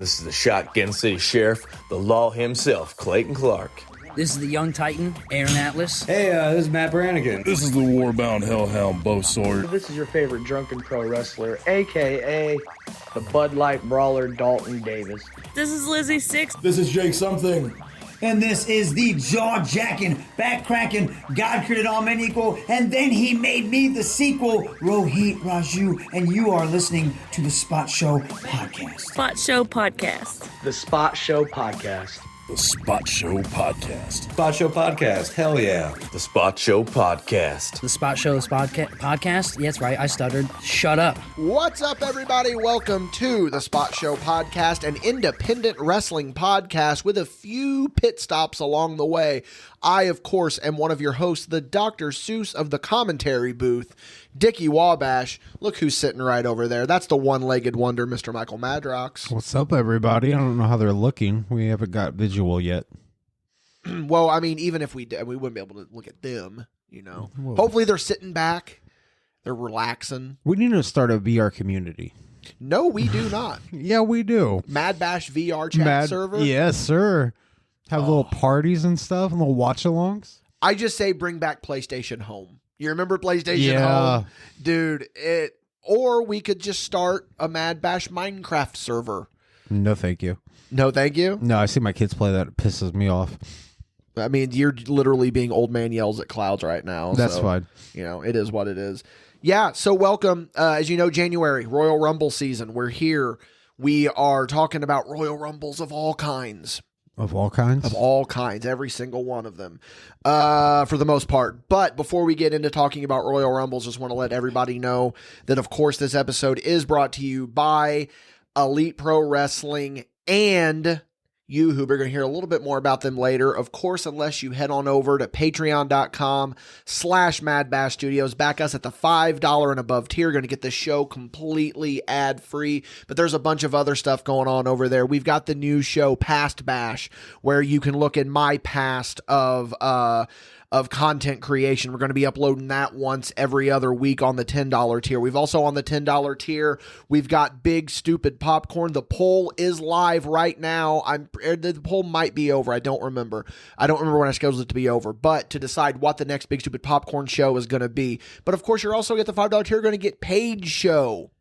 This is the Shotgun City Sheriff, the law himself, Clayton Clark. This is the young titan, Aaron Atlas. Hey, this is Matt Brannigan. This is the war-bound hellhound, Bo Sword. This is your favorite drunken pro wrestler, a.k.a. the Bud Light brawler, Dalton Davis. This is Lizzie Six. This is Jake Something. And this is the jaw-jacking, back-cracking, God created all men equal, and then he made me the sequel, Rohit Raju, and you are listening to the Spot Show Podcast. Spot Show Podcast. The Spot Show Podcast. The Spot Show Podcast. Spot Show Podcast. Hell yeah. The Spot Show Podcast. The Spot Show Podcast? Yeah, that's right, I stuttered. Shut up. What's up, everybody? Welcome to the Spot Show Podcast, an independent wrestling podcast with a few pit stops along the way. I, of course, am one of your hosts, the Dr. Seuss of the commentary booth, Dickie Wabash. Look who's sitting right over there. That's the one-legged wonder, Mr. Michael Madrox. What's up, everybody? I don't know how they're looking. We haven't got visual yet. Well, I mean, even if we did, we wouldn't be able to look at them, you know. Whoa. Hopefully they're sitting back. They're relaxing. We need to start a VR community. No, we do not. Yeah, we do. MadBash VR chat server? Yes, sir. Have little parties and stuff and little watch-alongs. I just say bring back PlayStation Home. You remember PlayStation Home? Dude, or we could just start a MadBash Minecraft server. No, thank you. No, thank you? No, I see my kids play that. It pisses me off. I mean, you're literally being old man yells at clouds right now. That's so, fine. You know, it is what it is. Yeah, so welcome. As you know, January, Royal Rumble season. We're here. We are talking about Royal Rumbles of all kinds. Of all kinds? Of all kinds, every single one of them, for the most part. But before we get into talking about Royal Rumbles, just want to let everybody know that, of course, this episode is brought to you by Elite Pro Wrestling and YouTube. We're going to hear a little bit more about them later. Of course, unless you head on over to patreon.com/MadBash Studios. Back us at the $5 and above tier. You're going to get the show completely ad-free. But there's a bunch of other stuff going on over there. We've got the new show, Past Bash, where you can look in my past of content creation. We're going to be uploading that once every other week on the $10 tier. We've also on the $10 tier, we've got Big Stupid Popcorn. The poll is live right now. The poll might be over. I don't remember when I scheduled it to be over, but to decide what the next Big Stupid Popcorn show is going to be. But of course, you're also at the $5 tier going to get Paid Show,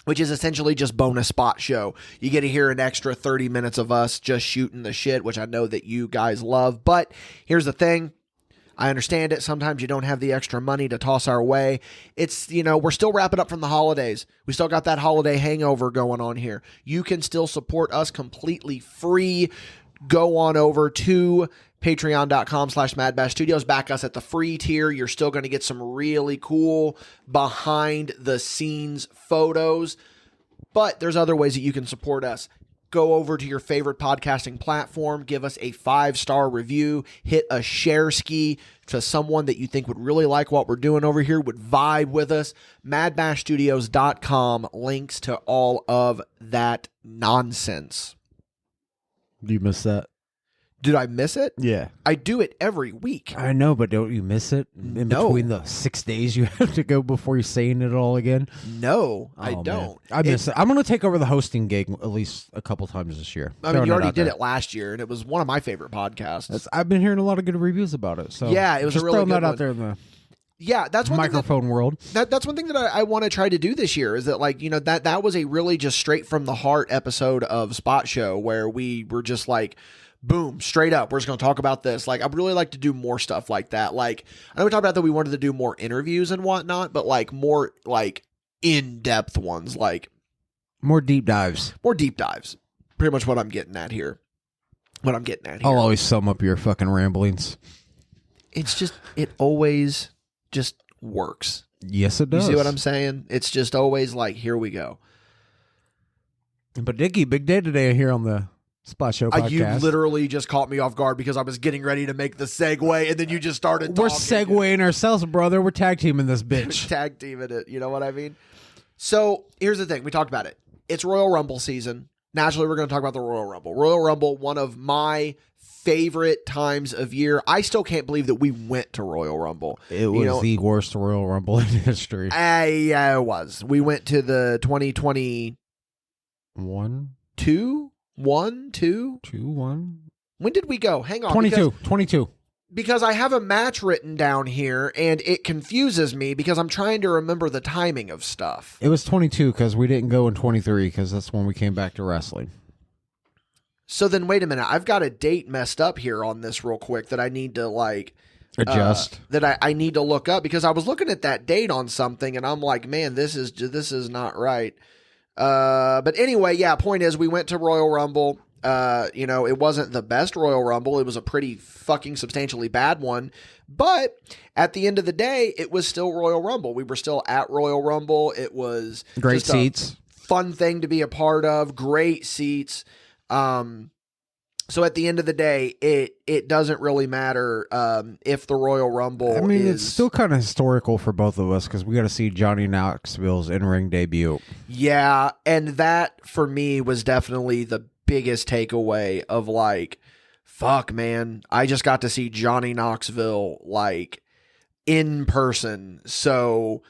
which is essentially just bonus spot show. You get to hear an extra 30 minutes of us just shooting the shit, which I know that you guys love. But here's the thing. I understand it. Sometimes you don't have the extra money to toss our way. It's, we're still wrapping up from the holidays. We still got that holiday hangover going on here. You can still support us completely free. Go on over to patreon.com/MadBash Studios. Back us at the free tier. You're still going to get some really cool behind the scenes photos, but there's other ways that you can support us. Go over to your favorite podcasting platform, give us a 5-star review, hit a share ski to someone that you think would really like what we're doing over here, would vibe with us. MadBashStudios.com, links to all of that nonsense. Do you miss that? Did I miss it? Yeah. I do it every week. I know, but don't you miss it in between the 6 days you have to go before you're saying it all again? No, I don't. Man. I miss it. I'm going to take over the hosting gig at least a couple times this year. I mean, you already did it last year, and it was one of my favorite podcasts. I've been hearing a lot of good reviews about it. So yeah, it was just a really throwing good that one. out there in the that's one microphone world. That's one thing that I want to try to do this year is that, like, that was a really just straight from the heart episode of Spot Show where we were just like, boom, straight up, we're just going to talk about this. Like, I'd really like to do more stuff like that. Like, I know we talked about that we wanted to do more interviews and whatnot, but like more like in-depth ones, like more deep dives. Pretty much what I'm getting at here. I'll always sum up your fucking ramblings. It's just, it always just works. Yes, it does. You see what I'm saying? It's just always like, here we go. But Dickie, big day today here on the Spot Show Podcast. You literally just caught me off guard because I was getting ready to make the segue, and then you just started talking. We're segueing ourselves, brother. We're tag teaming this bitch. Tag teaming it, you know what I mean? So, here's the thing. We talked about it. It's Royal Rumble season. Naturally, we're going to talk about the Royal Rumble. Royal Rumble, one of my favorite times of year. I still can't believe that we went to Royal Rumble. It was the worst Royal Rumble in history. Yeah, it was. We went to the 2021. 2-1, 2. 2-1. When did we go? Hang on. 22. Because I have a match written down here, and it confuses me because I'm trying to remember the timing of stuff. It was 22 because we didn't go in 23 because that's when we came back to wrestling. So then, wait a minute. I've got a date messed up here on this real quick that I need to adjust. That I need to look up because I was looking at that date on something, and I'm like, man, this is not right. But anyway, yeah. Point is, we went to Royal Rumble. It wasn't the best Royal Rumble. It was a pretty fucking substantially bad one. But at the end of the day, it was still Royal Rumble. We were still at Royal Rumble. It was great just seats. A fun thing to be a part of. Great seats. So at the end of the day, it doesn't really matter if the Royal Rumble it's still kind of historical for both of us because we got to see Johnny Knoxville's in-ring debut. Yeah, and that, for me, was definitely the biggest takeaway of fuck, man, I just got to see Johnny Knoxville, in person. So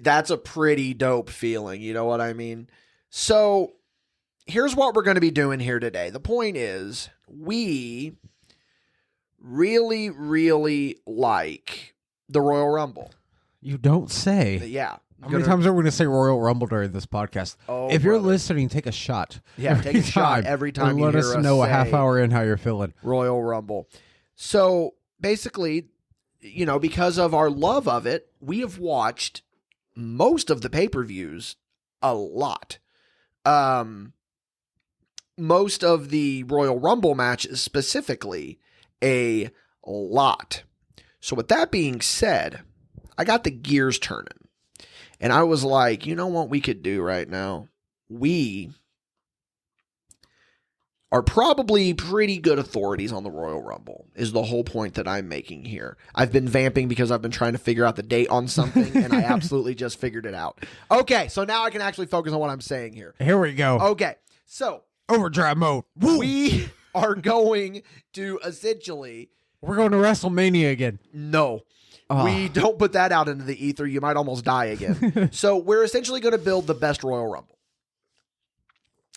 that's a pretty dope feeling, you know what I mean? So here's what we're going to be doing here today. The point is, we really, really like the Royal Rumble. You don't say. Yeah. How many times are we going to say Royal Rumble during this podcast? Oh, if you're listening, take a shot. Yeah, take a shot every time you let hear us us know a say half hour in how you're feeling. Royal Rumble. So basically, because of our love of it, we have watched most of the pay-per-views a lot. Most of the Royal Rumble matches specifically a lot. So with that being said, I got the gears turning. And I was like, you know what we could do right now? We are probably pretty good authorities on the Royal Rumble, is the whole point that I'm making here. I've been vamping because I've been trying to figure out the date on something, and I absolutely just figured it out. Okay, so now I can actually focus on what I'm saying here. Here we go. Okay, so overdrive mode. Woo! We are going to essentially... We're going to WrestleMania again. No. We don't put that out into the ether. You might almost die again. So we're essentially going to build the best Royal Rumble.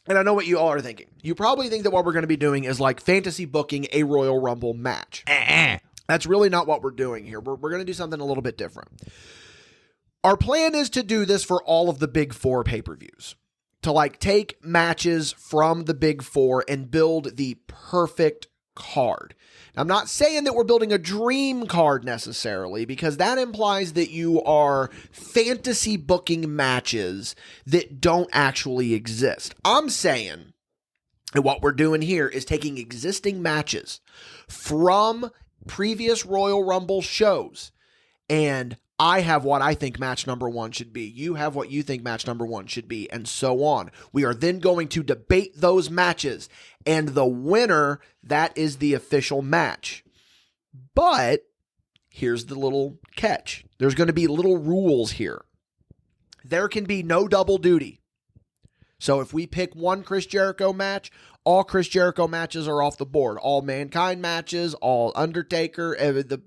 And I know what you all are thinking. You probably think that what we're going to be doing is fantasy booking a Royal Rumble match. That's really not what we're doing here. We're going to do something a little bit different. Our plan is to do this for all of the big four pay-per-views. To take matches from the big four and build the perfect card. I'm not saying that we're building a dream card necessarily, because that implies that you are fantasy booking matches that don't actually exist. I'm saying that what we're doing here is taking existing matches from previous Royal Rumble shows, and I have what I think match number one should be. You have what you think match number one should be, and so on. We are then going to debate those matches, and the winner, that is the official match. But here's the little catch. There's going to be little rules here. There can be no double duty. So if we pick one Chris Jericho match, all Chris Jericho matches are off the board. All Mankind matches, all Undertaker,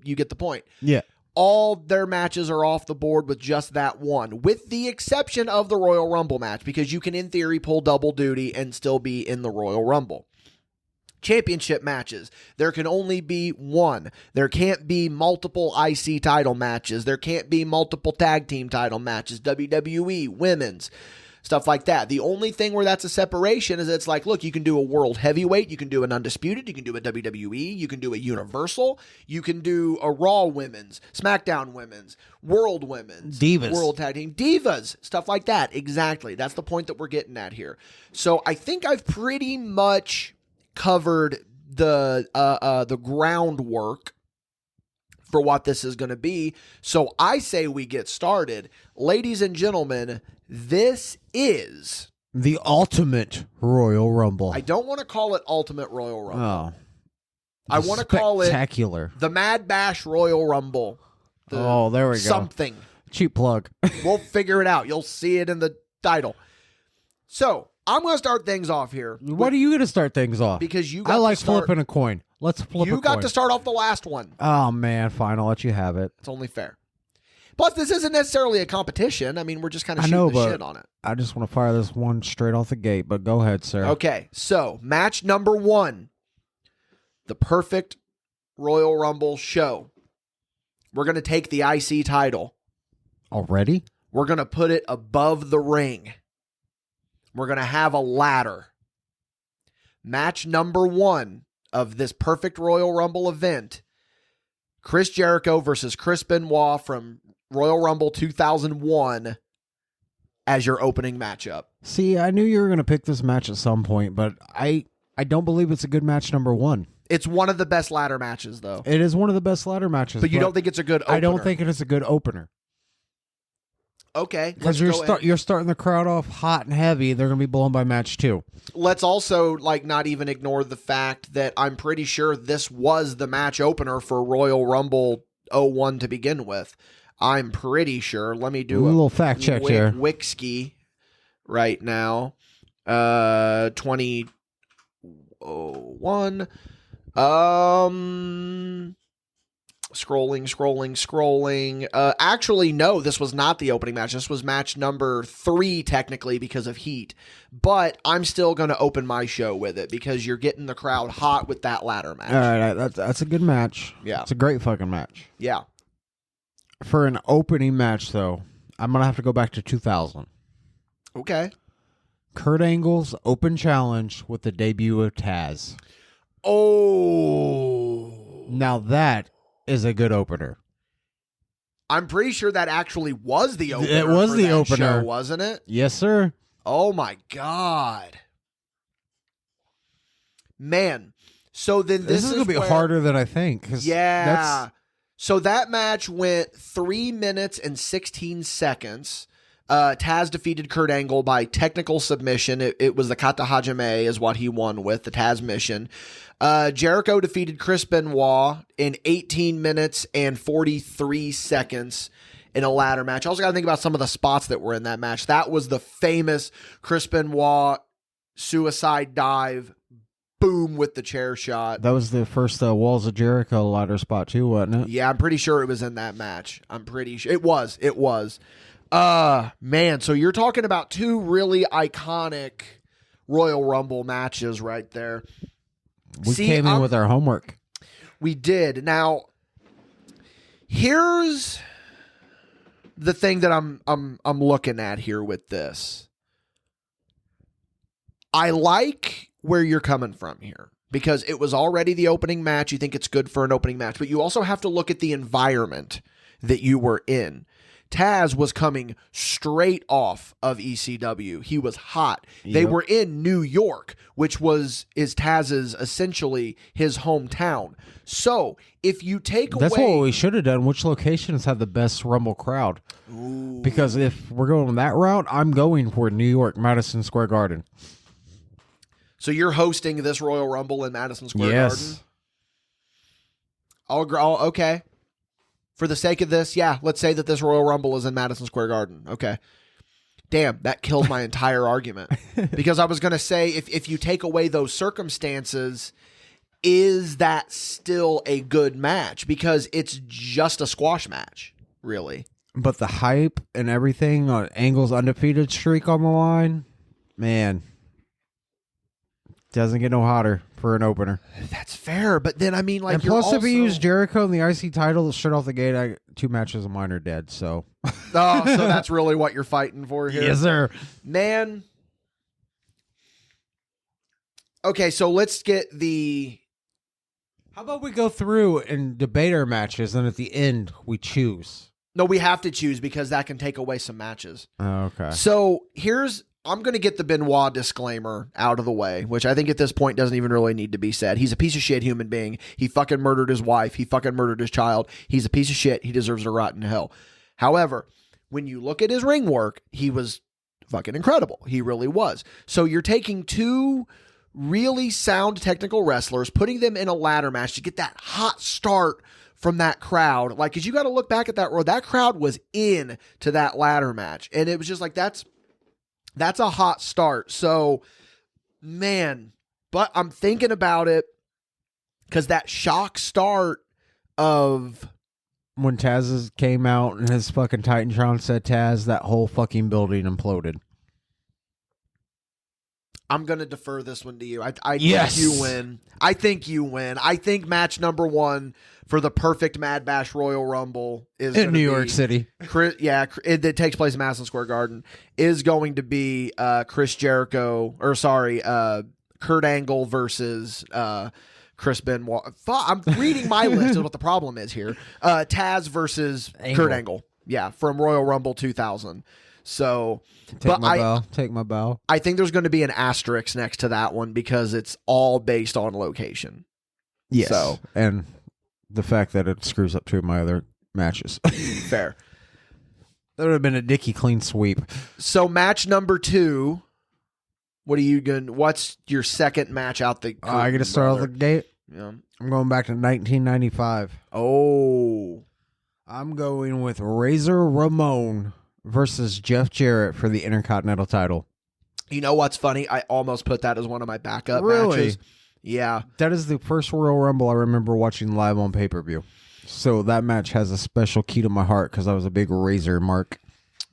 you get the point. Yeah. All their matches are off the board with just that one, with the exception of the Royal Rumble match, because you can, in theory, pull double duty and still be in the Royal Rumble. Championship matches, there can only be one. There can't be multiple IC title matches. There can't be multiple tag team title matches, WWE, women's, stuff like that. The only thing where that's a separation is it's look, you can do a world heavyweight, you can do an undisputed, you can do a WWE, you can do a universal, you can do a Raw women's, SmackDown women's, World women's, Divas, World tag team, Divas, stuff like that. Exactly. That's the point that we're getting at here. So I think I've pretty much covered the groundwork for what this is going to be. So I say we get started. Ladies and gentlemen, this is the ultimate Royal Rumble. I don't want to call it Ultimate Royal Rumble. Oh. I want to call it Spectacular. The MadBash Royal Rumble. There we go. Something. Cheap plug. We'll figure it out. You'll see it in the title. So, I'm going to start things off here. What are you going to start things off? Because you got I like to start, flipping a coin. Let's flip a coin. You got to start off the last one. Oh, man. Fine. I'll let you have it. It's only fair. Plus, this isn't necessarily a competition. I mean, we're just kind of I shooting know, the but shit on it. I just want to fire this one straight off the gate, but go ahead, sir. Okay, so match number 1, the perfect Royal Rumble show. We're going to take the IC title. Already? We're going to put it above the ring. We're going to have a ladder. Match number 1 of this perfect Royal Rumble event, Chris Jericho versus Chris Benoit from Royal Rumble 2001 as your opening matchup. See, I knew you were going to pick this match at some point, but I don't believe it's a good match number 1. It's one of the best ladder matches, though. It is one of the best ladder matches. But you don't think it's a good opener? I don't think it is a good opener. Okay. Because you're starting the crowd off hot and heavy. They're going to be blown by match 2. Let's also not even ignore the fact that I'm pretty sure this was the match opener for Royal Rumble 01 to begin with. I'm pretty sure. Let me do a little fact check here. Wixky right now. 2001. Scrolling. Actually, no, this was not the opening match. This was match number 3, technically, because of heat. But I'm still going to open my show with it because you're getting the crowd hot with that ladder match. All right, that's a good match. Yeah. It's a great fucking match. Yeah. For an opening match, though, I'm going to have to go back to 2000. Okay. Kurt Angle's open challenge with the debut of Taz. Oh. Now that is a good opener. I'm pretty sure that actually was the opener. It was for the that opener, show, wasn't it? Yes, sir. Oh my God. Man. So then this is going to be harder than I think. Yeah. So that match went 3 minutes and 16 seconds. Taz defeated Kurt Angle by technical submission. It was the Kata Hajime is what he won with, the Taz mission. Jericho defeated Chris Benoit in 18 minutes and 43 seconds in a ladder match. I also got to think about some of the spots that were in that match. That was the famous Chris Benoit suicide dive, boom with the chair shot. That was the first Walls of Jericho ladder spot too, wasn't it? Yeah, I'm pretty sure it was in that match. I'm pretty sure. It was. Man, so you're talking about 2 really iconic Royal Rumble matches right there. We came in with our homework. We did. Now, here's the thing that I'm looking at here with this. I like where you're coming from here because it was already the opening match. You think it's good for an opening match, but you also have to look at the environment that you were in. Taz was coming straight off of ECW. He was hot. Yep. They were in New York, which is Taz's essentially his hometown. So if you take away... That's what we should have done. Which locations have the best Rumble crowd? Ooh. Because if we're going that route, I'm going for New York, Madison Square Garden. So you're hosting this Royal Rumble in Madison Square Garden? Okay. For the sake of this, yeah, let's say that this Royal Rumble is in Madison Square Garden. Okay. Damn, that killed my entire argument. Because I was going to say, if you take away those circumstances, is that still a good match? Because it's just a squash match, really. But the hype and everything, Angle's undefeated streak on the line, man, doesn't get no hotter for an opener. That's fair, but then I mean, like, and plus, if you use Jericho in the IC title straight off the gate, 2 matches of mine are dead. So, so that's really what you're fighting for here, yes, sir, man. Okay, so let's get the. How about we go through and debate our matches, and at the end we choose? No, we have to choose because that can take away some matches. Oh, okay. So I'm going to get the Benoit disclaimer out of the way, which I think at this point doesn't even really need to be said. He's a piece of shit human being. He fucking murdered his wife. He fucking murdered his child. He's a piece of shit. He deserves to rot in hell. However, when you look at his ring work, he was fucking incredible. He really was. So you're taking 2 really sound technical wrestlers, putting them in a ladder match to get that hot start from that crowd. Like, because you got to look back at that crowd was in to that ladder match. And it was just like, that's a hot start. So, man, but I'm thinking about it because that shock start of when Taz came out and his fucking Titantron said Taz, that whole fucking building imploded. I'm going to defer this one to you. I Yes. think you win. I think match number 1 for the perfect MadBash Royal Rumble is In gonna New be York City. it takes place in Madison Square Garden, is going to be Kurt Angle versus Chris Benoit. I'm reading my list of what the problem is here. Taz versus Kurt Angle. Yeah, from Royal Rumble 2000. So, Take my bow. I think there's going to be an asterisk next to that one because it's all based on location. Yes. So, and the fact that it screws up 2 of my other matches. fair. That would have been a Dickie clean sweep. So match number 2. What's your second match out the curtain, I got to start off the gate. Yeah. I'm going back to 1995. Oh. I'm going with Razor Ramon versus Jeff Jarrett for the Intercontinental title. You know what's funny? I almost put that as one of my backup Really? matches. Yeah. That is the first Royal Rumble I remember watching live on pay-per-view. So that match has a special key to my heart because I was a big Razor mark.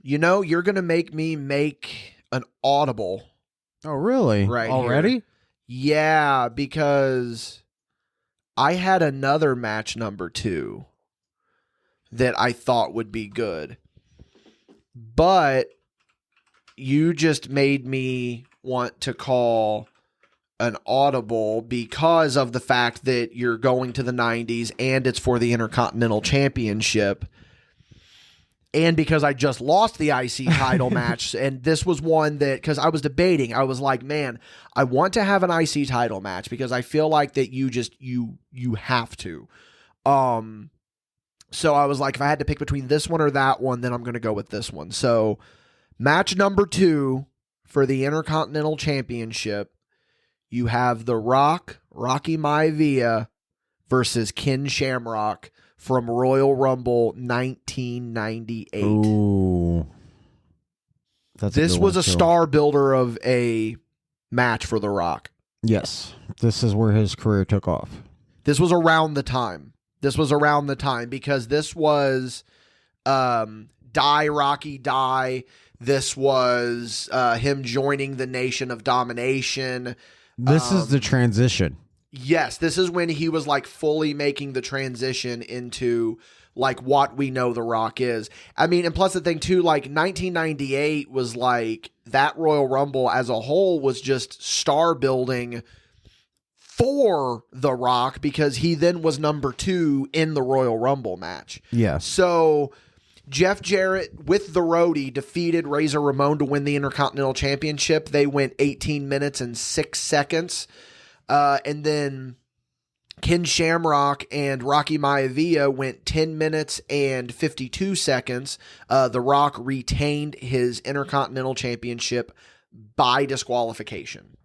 You know, you're going to make me make an audible. Oh, really? Right Already? here. Yeah, because I had another match number 2 that I thought would be good. But you just made me want to call an audible because of the fact that you're going to the 90s and it's for the Intercontinental Championship. And because I just lost the IC title match, and this was one that, because I was debating, I was like, man, I want to have an IC title match because I feel like that you have to. So I was like, if I had to pick between this one or that one, then I'm going to go with this one. So match number 2 for the Intercontinental Championship, you have The Rock, Rocky Maivia versus Ken Shamrock from Royal Rumble 1998. Ooh. This was a star builder of a match for The Rock. Yes. This is where his career took off. This was around the time. Because this was Die Rocky Die. This was him joining the Nation of Domination. This is the transition. Yes, this is when he was like fully making the transition into like what we know The Rock is. I mean, and plus the thing too, like 1998 was like that Royal Rumble as a whole was just star building for The Rock because he then was number 2 in the Royal Rumble match. Yeah. So Jeff Jarrett with the roadie defeated Razor Ramon to win the Intercontinental Championship. They went 18 minutes and 6 seconds. And then Ken Shamrock and Rocky Maivia went 10 minutes and 52 seconds. The Rock retained his Intercontinental Championship by disqualification.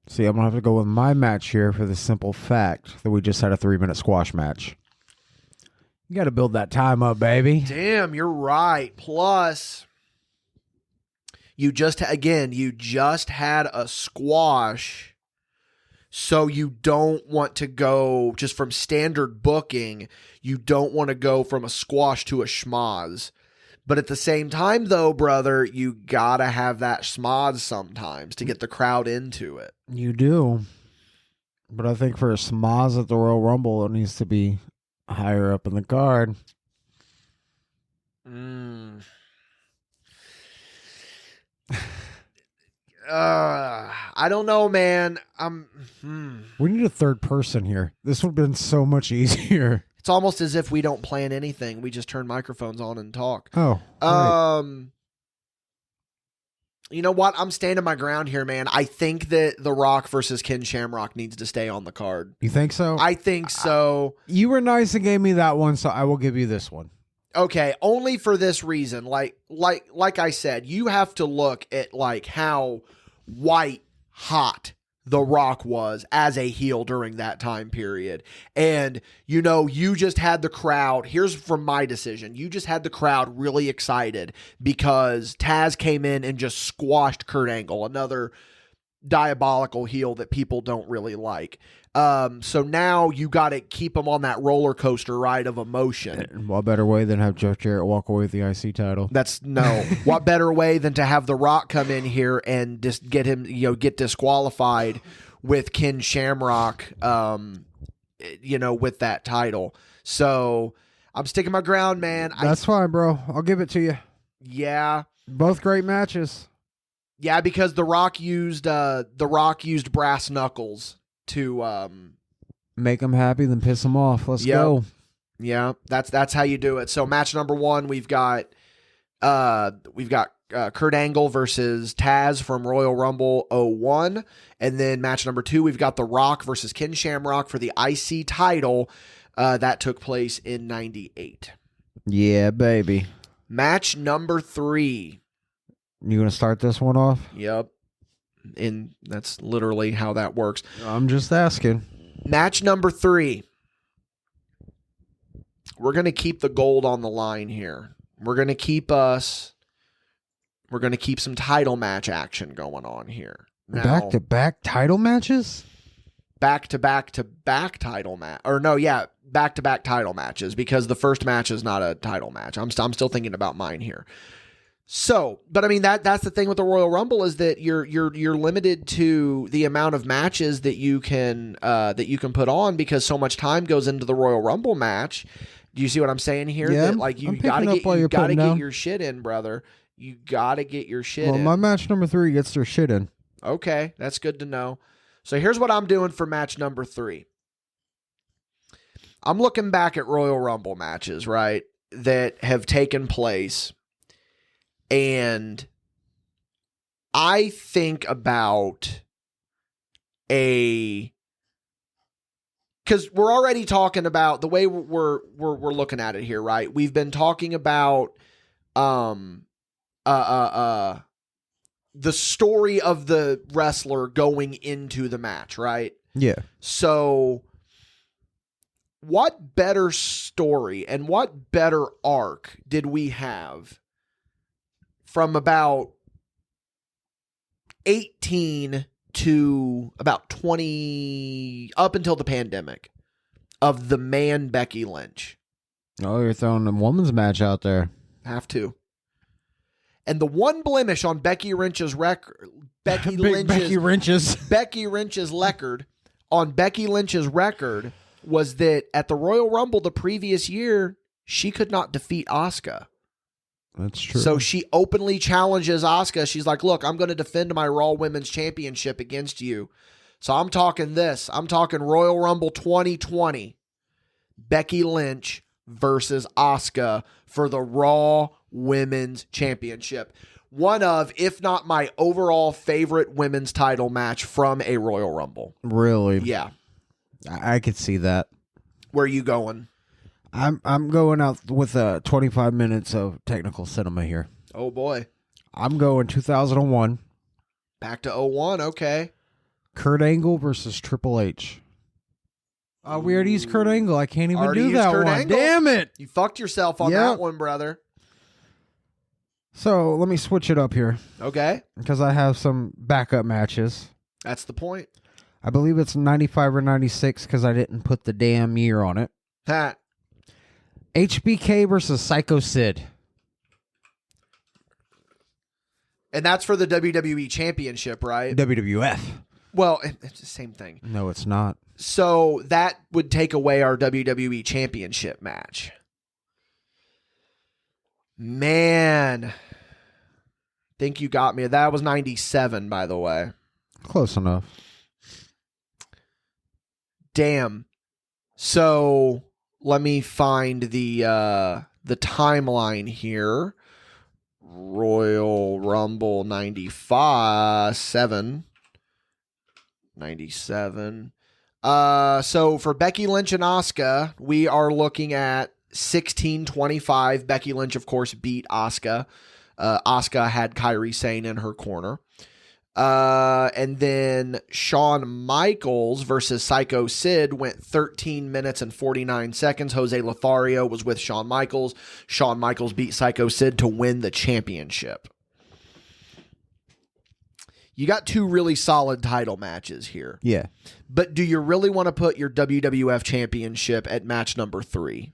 See, I'm going to have to go with my match here for the simple fact that we just had a 3-minute squash match. You got to build that time up, baby. Damn, you're right. Plus, you just had a squash, so you don't want to go just from standard booking. You don't want to go from a squash to a schmoz. But at the same time, though, brother, you got to have that schmoz sometimes to get the crowd into it. You do. But I think for a schmoz at the Royal Rumble, it needs to be higher up in the card. I don't know, man. We need a third person here. This would have been so much easier. It's almost as if we don't plan anything. We just turn microphones on and talk. Oh. Right. You know what? I'm standing my ground here, man. I think that The Rock versus Ken Shamrock needs to stay on the card. You think so? I think so. You were nice and gave me that one, so I will give you this one. Okay, only for this reason. Like I said, you have to look at like how white hot The Rock was as a heel during that time period. And, you know, you just had the crowd. Here's from my decision. You just had the crowd really excited because Taz came in and just squashed Kurt Angle. Another diabolical heel that people don't really like. So now you got to keep him on that roller coaster ride of emotion. What better way than have Jeff Jarrett walk away with the IC title? What better way than to have The Rock come in here and just get him, get disqualified with Ken Shamrock, with that title. So I'm sticking my ground, man. That's fine, bro. I'll give it to you. Yeah. Both great matches. Yeah, because The Rock used brass knuckles to make them happy, then piss them off. Let's go. Yeah, that's how you do it. So match number 1, we've got Kurt Angle versus Taz from Royal Rumble 01, and then match number 2, we've got The Rock versus Ken Shamrock for the IC title. That took place in 98. Yeah, baby. Match number 3. You gonna start this one off? Yep. And that's literally how that works. I'm just asking. Match number 3. We're going to keep the gold on the line here. We're going to keep some title match action going on here. Now, back-to-back title matches? Back-to-back title match. Or no, yeah, back-to-back title matches, because the first match is not a title match. I'm still thinking about mine here. So, but I mean that's the thing with the Royal Rumble, is that you're limited to the amount of matches that you can put on, because so much time goes into the Royal Rumble match. Do you see what I'm saying here? Yeah, that, like, you gotta get your shit in, brother. You gotta get your shit in. Well, my match number 3 gets their shit in. Okay, that's good to know. So here's what I'm doing for match number 3. I'm looking back at Royal Rumble matches, right, that have taken place. And I think about because we're already talking about the way we're looking at it here, right? We've been talking about the story of the wrestler going into the match, right? Yeah. So what better story and what better arc did we have from about 18 to about 20, up until the pandemic, of the man Becky Lynch? Oh, you're throwing a woman's match out there. Have to. And the one blemish on Becky Lynch's record, Becky Lynch's record was that at the Royal Rumble the previous year, she could not defeat Asuka. That's true. So she openly challenges Asuka. She's like, look, I'm going to defend my Raw Women's Championship against you. So I'm talking this. I'm talking Royal Rumble 2020. Becky Lynch versus Asuka for the Raw Women's Championship. One of, if not my overall favorite women's title match from a Royal Rumble. Really? Yeah. I could see that. Where are you going? I'm going out with 25 minutes of technical cinema here. Oh, boy. I'm going 2001. Back to 01, okay. Kurt Angle versus Triple H. We already used Kurt Angle. I can't even do that one. Angle. Damn it. You fucked yourself on that one, brother. So let me switch it up here. Okay. Because I have some backup matches. That's the point. I believe it's 95 or 96 because I didn't put the damn year on it. Ha. HBK versus Psycho Sid. And that's for the WWE Championship, right? WWF. Well, it's the same thing. No, it's not. So that would take away our WWE Championship match. Man. Think you got me. That was 97, by the way. Close enough. Damn. So let me find the timeline here. Royal Rumble 97. So for Becky Lynch and Asuka, we are looking at 16-25. Becky Lynch, of course, beat Asuka. Asuka had Kairi Sane in her corner. And then Shawn Michaels versus Psycho Sid went 13 minutes and 49 seconds. Jose Lothario was with Shawn Michaels. Shawn Michaels beat Psycho Sid to win the championship. you got two really solid title matches here. Yeah. But do you really want to put your WWF Championship at match number 3?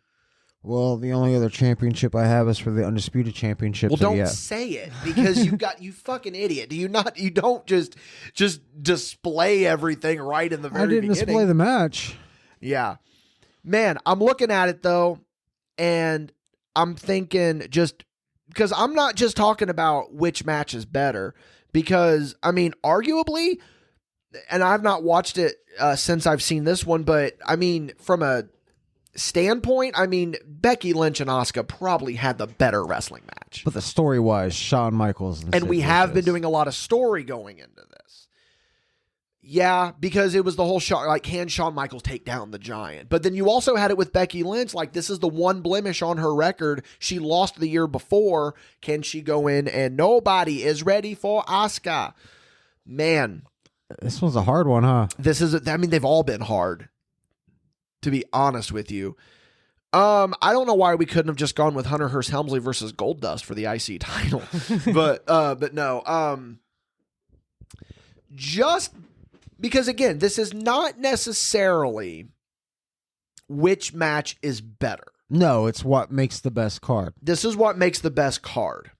Well, the only other championship I have is for the Undisputed Championship. Well, so don't yeah. say it, because you fucking idiot. Do you not? You don't just display everything right in the very I didn't beginning. display the match. Yeah. Man, I'm looking at it though, and I'm thinking, just because I'm not just talking about which match is better, because I mean, arguably, and I've not watched it since I've seen this one, but I mean, from a standpoint, I mean, Becky Lynch and Asuka probably had the better wrestling match. But the story-wise, Shawn Michaels and we have been doing a lot of story going into this. Yeah, because it was the whole shot, like, can Shawn Michaels take down the Giant? But then you also had it with Becky Lynch, like, this is the one blemish on her record. She lost the year before. Can she go in and nobody is ready for Asuka? Man. This one's a hard one, huh? They've all been hard, to be honest with you. I don't know why we couldn't have just gone with Hunter Hearst Helmsley versus Goldust for the IC title. but no. Just because, again, this is not necessarily which match is better. No, it's what makes the best card. This is what makes the best card.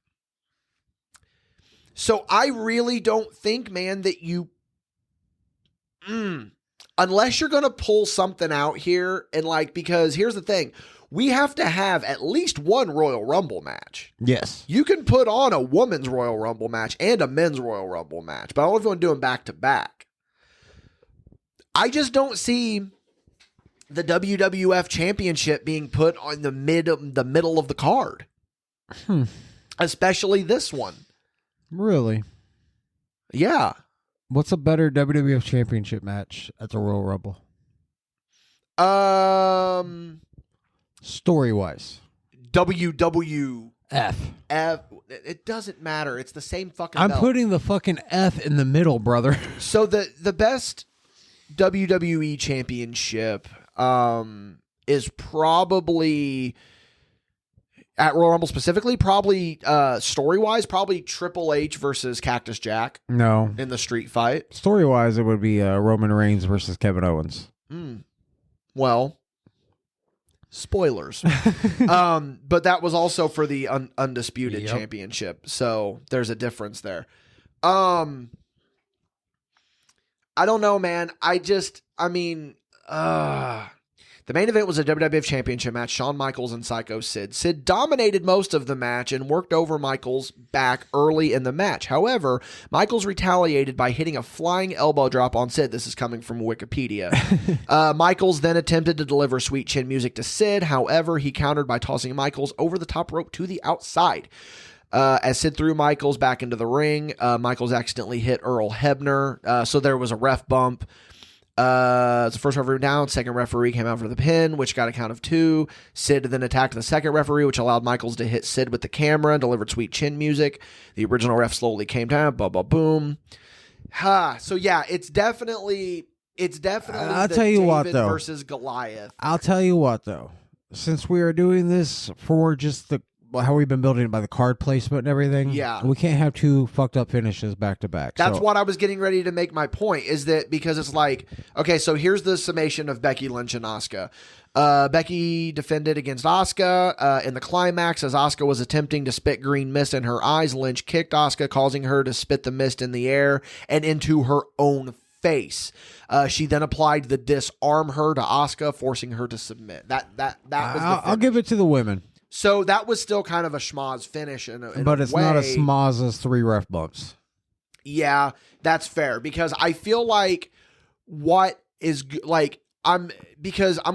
So I really don't think, man, that you... unless you're going to pull something out here, and like, because here's the thing, we have to have at least one Royal Rumble match. Yes. You can put on a women's Royal Rumble match and a men's Royal Rumble match, but I don't know if you want to do them back to back. I just don't see the WWF Championship being put on the middle of the card. Especially this one. Really? Yeah. What's a better WWF Championship match at the Royal Rumble? Story-wise. WWF. F. It doesn't matter. It's the same fucking I'm belt. putting the fucking F in the middle, brother. So the best WWE Championship is probably, at Royal Rumble specifically, probably story-wise, probably Triple H versus Cactus Jack. No. In the street fight. Story-wise, it would be Roman Reigns versus Kevin Owens. Well, spoilers. But that was also for the Undisputed Championship. So there's a difference there. I don't know, man. The main event was a WWF Championship match, Shawn Michaels and Psycho Sid. Sid dominated most of the match and worked over Michaels' back early in the match. However, Michaels retaliated by hitting a flying elbow drop on Sid. This is coming from Wikipedia. Michaels then attempted to deliver sweet chin music to Sid. However, he countered by tossing Michaels over the top rope to the outside. As Sid threw Michaels back into the ring, Michaels accidentally hit Earl Hebner. So there was a ref bump. It's the first referee down. Second referee came out for the pin, which got a count of 2. Sid then attacked the second referee, which allowed Michaels to hit Sid with the camera and delivered sweet chin music. The original ref slowly came down. Boom. So yeah, it's definitely I'll the tell you David what, though. versus Goliath. I'll tell you what, though. Since we are doing this for just how we've been building it by the card placement and everything, yeah, we can't have 2 fucked up finishes back to back. That's what I was getting ready to make my point, is that because it's like, okay, so here's the summation of Becky Lynch and Asuka. Becky defended against Asuka in the climax as Asuka was attempting to spit green mist in her eyes. Lynch kicked Asuka, causing her to spit the mist in the air and into her own face. She then applied the disarm her to Asuka, forcing her to submit. That was I'll give it to the women. So that was still kind of a schmoz finish but it's not as schmoz as 3 ref bumps. Yeah, that's fair, because I feel like because I'm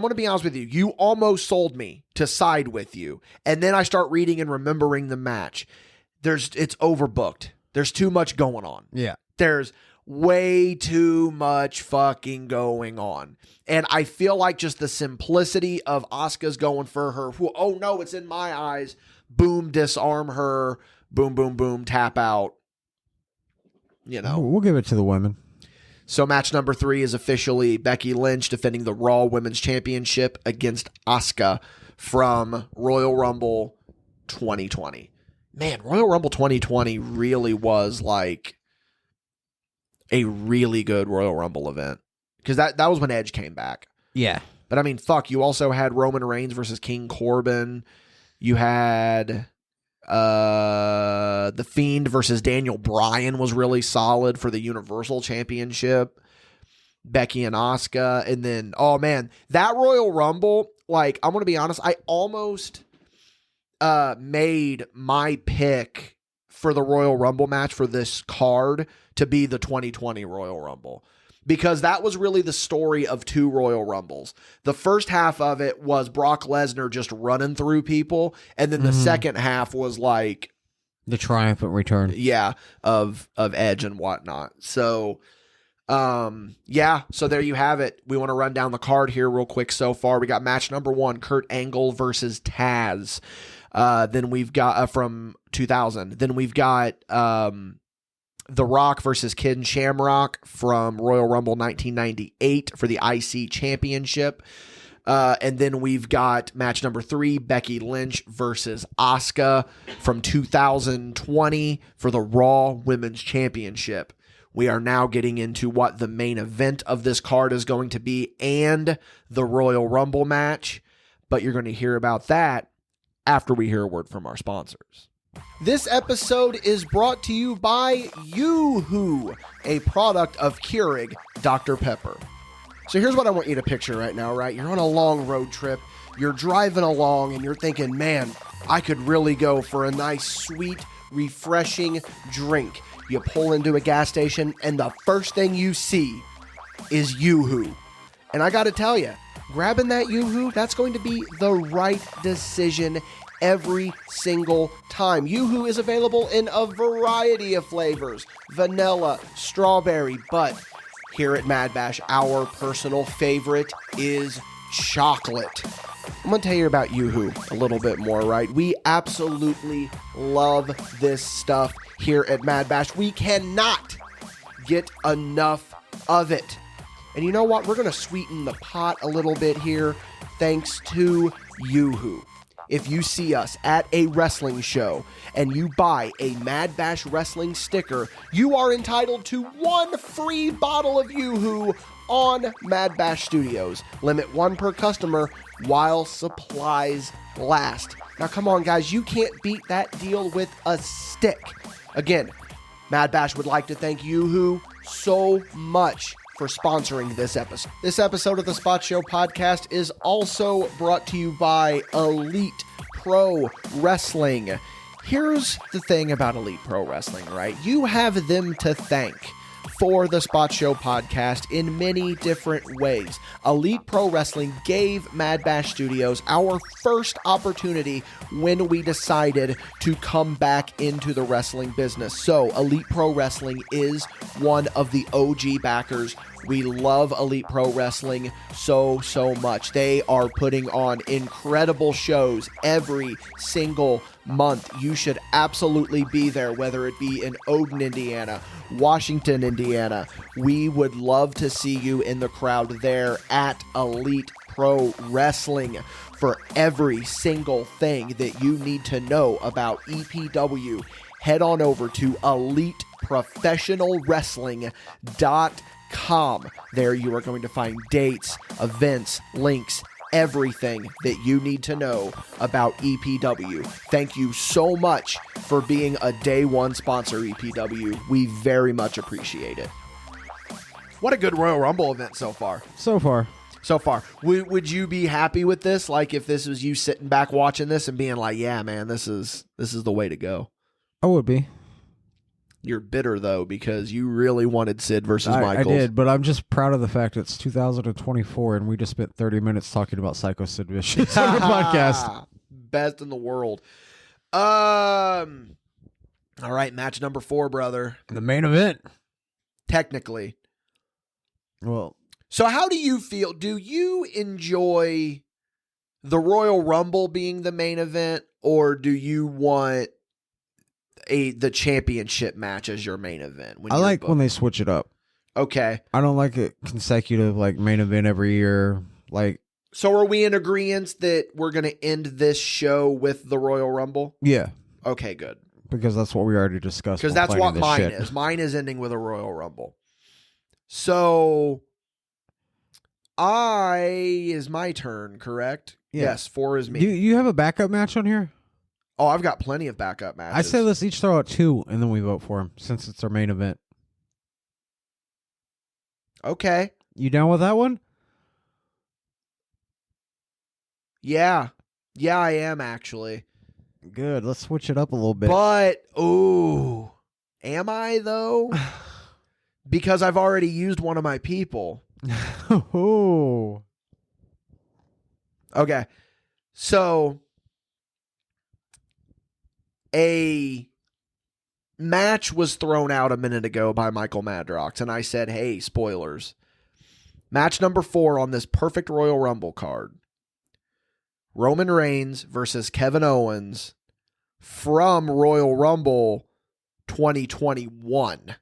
going to be honest with you, you almost sold me to side with you. And then I start reading and remembering the match. It's overbooked. There's too much going on. Yeah. There's way too much fucking going on. And I feel like just the simplicity of Asuka's going for her. Oh no, it's in my eyes. Boom, disarm her. Boom, boom, boom, tap out. We'll give it to the women. So match number 3 is officially Becky Lynch defending the Raw Women's Championship against Asuka from Royal Rumble 2020. Man, Royal Rumble 2020 really was like a really good Royal Rumble event. Because that was when Edge came back. Yeah. But I mean, fuck, you also had Roman Reigns versus King Corbin. You had The Fiend versus Daniel Bryan was really solid for the Universal Championship. Becky and Asuka. And then, oh man, that Royal Rumble, like, I'm going to be honest, I almost made my pick for the Royal Rumble match for this card to be the 2020 Royal Rumble. Because that was really the story of two Royal Rumbles. The first half of it was Brock Lesnar just running through people. And then the second half was like... the triumphant return. Yeah, of Edge and whatnot. So, yeah. So there you have it. We want to run down the card here real quick so far. We got match number 1, Kurt Angle versus Taz. Then we've got from 2000. Then we've got... The Rock versus Ken Shamrock from Royal Rumble 1998 for the IC Championship. And then we've got match number 3, Becky Lynch versus Asuka from 2020 for the Raw Women's Championship. We are now getting into what the main event of this card is going to be and the Royal Rumble match. But you're going to hear about that after we hear a word from our sponsors. This episode is brought to you by Yoo-Hoo, a product of Keurig Dr. Pepper. So here's what I want you to picture right now, right? You're on a long road trip, you're driving along, and you're thinking, man, I could really go for a nice, sweet, refreshing drink. You pull into a gas station, and the first thing you see is Yoo-Hoo. And I gotta tell you, grabbing that Yoo-Hoo, that's going to be the right decision every single time. Yoo-Hoo is available in a variety of flavors, vanilla, strawberry, but here at MadBash, our personal favorite is chocolate. I'm going to tell you about Yoo-Hoo a little bit more, right? We absolutely love this stuff here at MadBash. We cannot get enough of it. And you know what? We're going to sweeten the pot a little bit here thanks to Yoo-Hoo. If you see us at a wrestling show and you buy a MadBash wrestling sticker, you are entitled to 1 free bottle of Yoo-Hoo on MadBash Studios. Limit 1 per customer while supplies last. Now, come on, guys. You can't beat that deal with a stick. Again, MadBash would like to thank Yoo-Hoo so much for sponsoring this episode. This episode of the Spot Show podcast is also brought to you by Elite Pro Wrestling. Here's the thing about Elite Pro Wrestling, right? You have them to thank for the Spot Show podcast in many different ways. Elite Pro Wrestling gave MadBash Studios our first opportunity when we decided to come back into the wrestling business. So Elite Pro Wrestling is one of the OG backers. We love Elite Pro Wrestling so much. They are putting on incredible shows every single month. You should absolutely be there, whether it be in Odin, Indiana, Washington, Indiana. We would love to see you in the crowd there at Elite Pro Wrestling for every single thing that you need to know about EPW. Head on over to EliteProfessionalWrestling.com. There you are going to find dates, events, links, everything that you need to know about EPW. Thank you so much for being a day one sponsor, EPW. We very much appreciate it. What a good Royal Rumble event so far. So far. Would you be happy with this? Like if this was you sitting back watching this and being like, yeah, man, this is the way to go. I would be. You're bitter, though, because you really wanted Sid versus Michaels. I did, but I'm just proud of the fact it's 2024 and we just spent 30 minutes talking about Psycho Sid Vicious on the podcast. Best in the world. All right, match number 4, brother. The main event. Technically. Well. So how do you feel? Do you enjoy the Royal Rumble being the main event, or do you want the championship match as your main event? I like when they switch it up. Okay. I don't like it consecutive, like main event every year. Like. So are we in agreement that we're going to end this show with the Royal Rumble? Yeah. Okay, good. Because that's what we already discussed. Because that's what mine is. Mine is ending with a Royal Rumble. So is my turn, correct? Yeah. Yes, 4 is me. Do you have a backup match on here? Oh, I've got plenty of backup matches. I say let's each throw out 2, and then we vote for him, since it's our main event. Okay. You down with that one? Yeah. Yeah, I am actually. Good. Let's switch it up a little bit. But, ooh. Am I, though? Because I've already used one of my people. Oh. Okay. So, a match was thrown out a minute ago by Michael Madrox, and I said, hey, spoilers. Match number 4 on this perfect Royal Rumble card. Roman Reigns versus Kevin Owens from Royal Rumble 2021.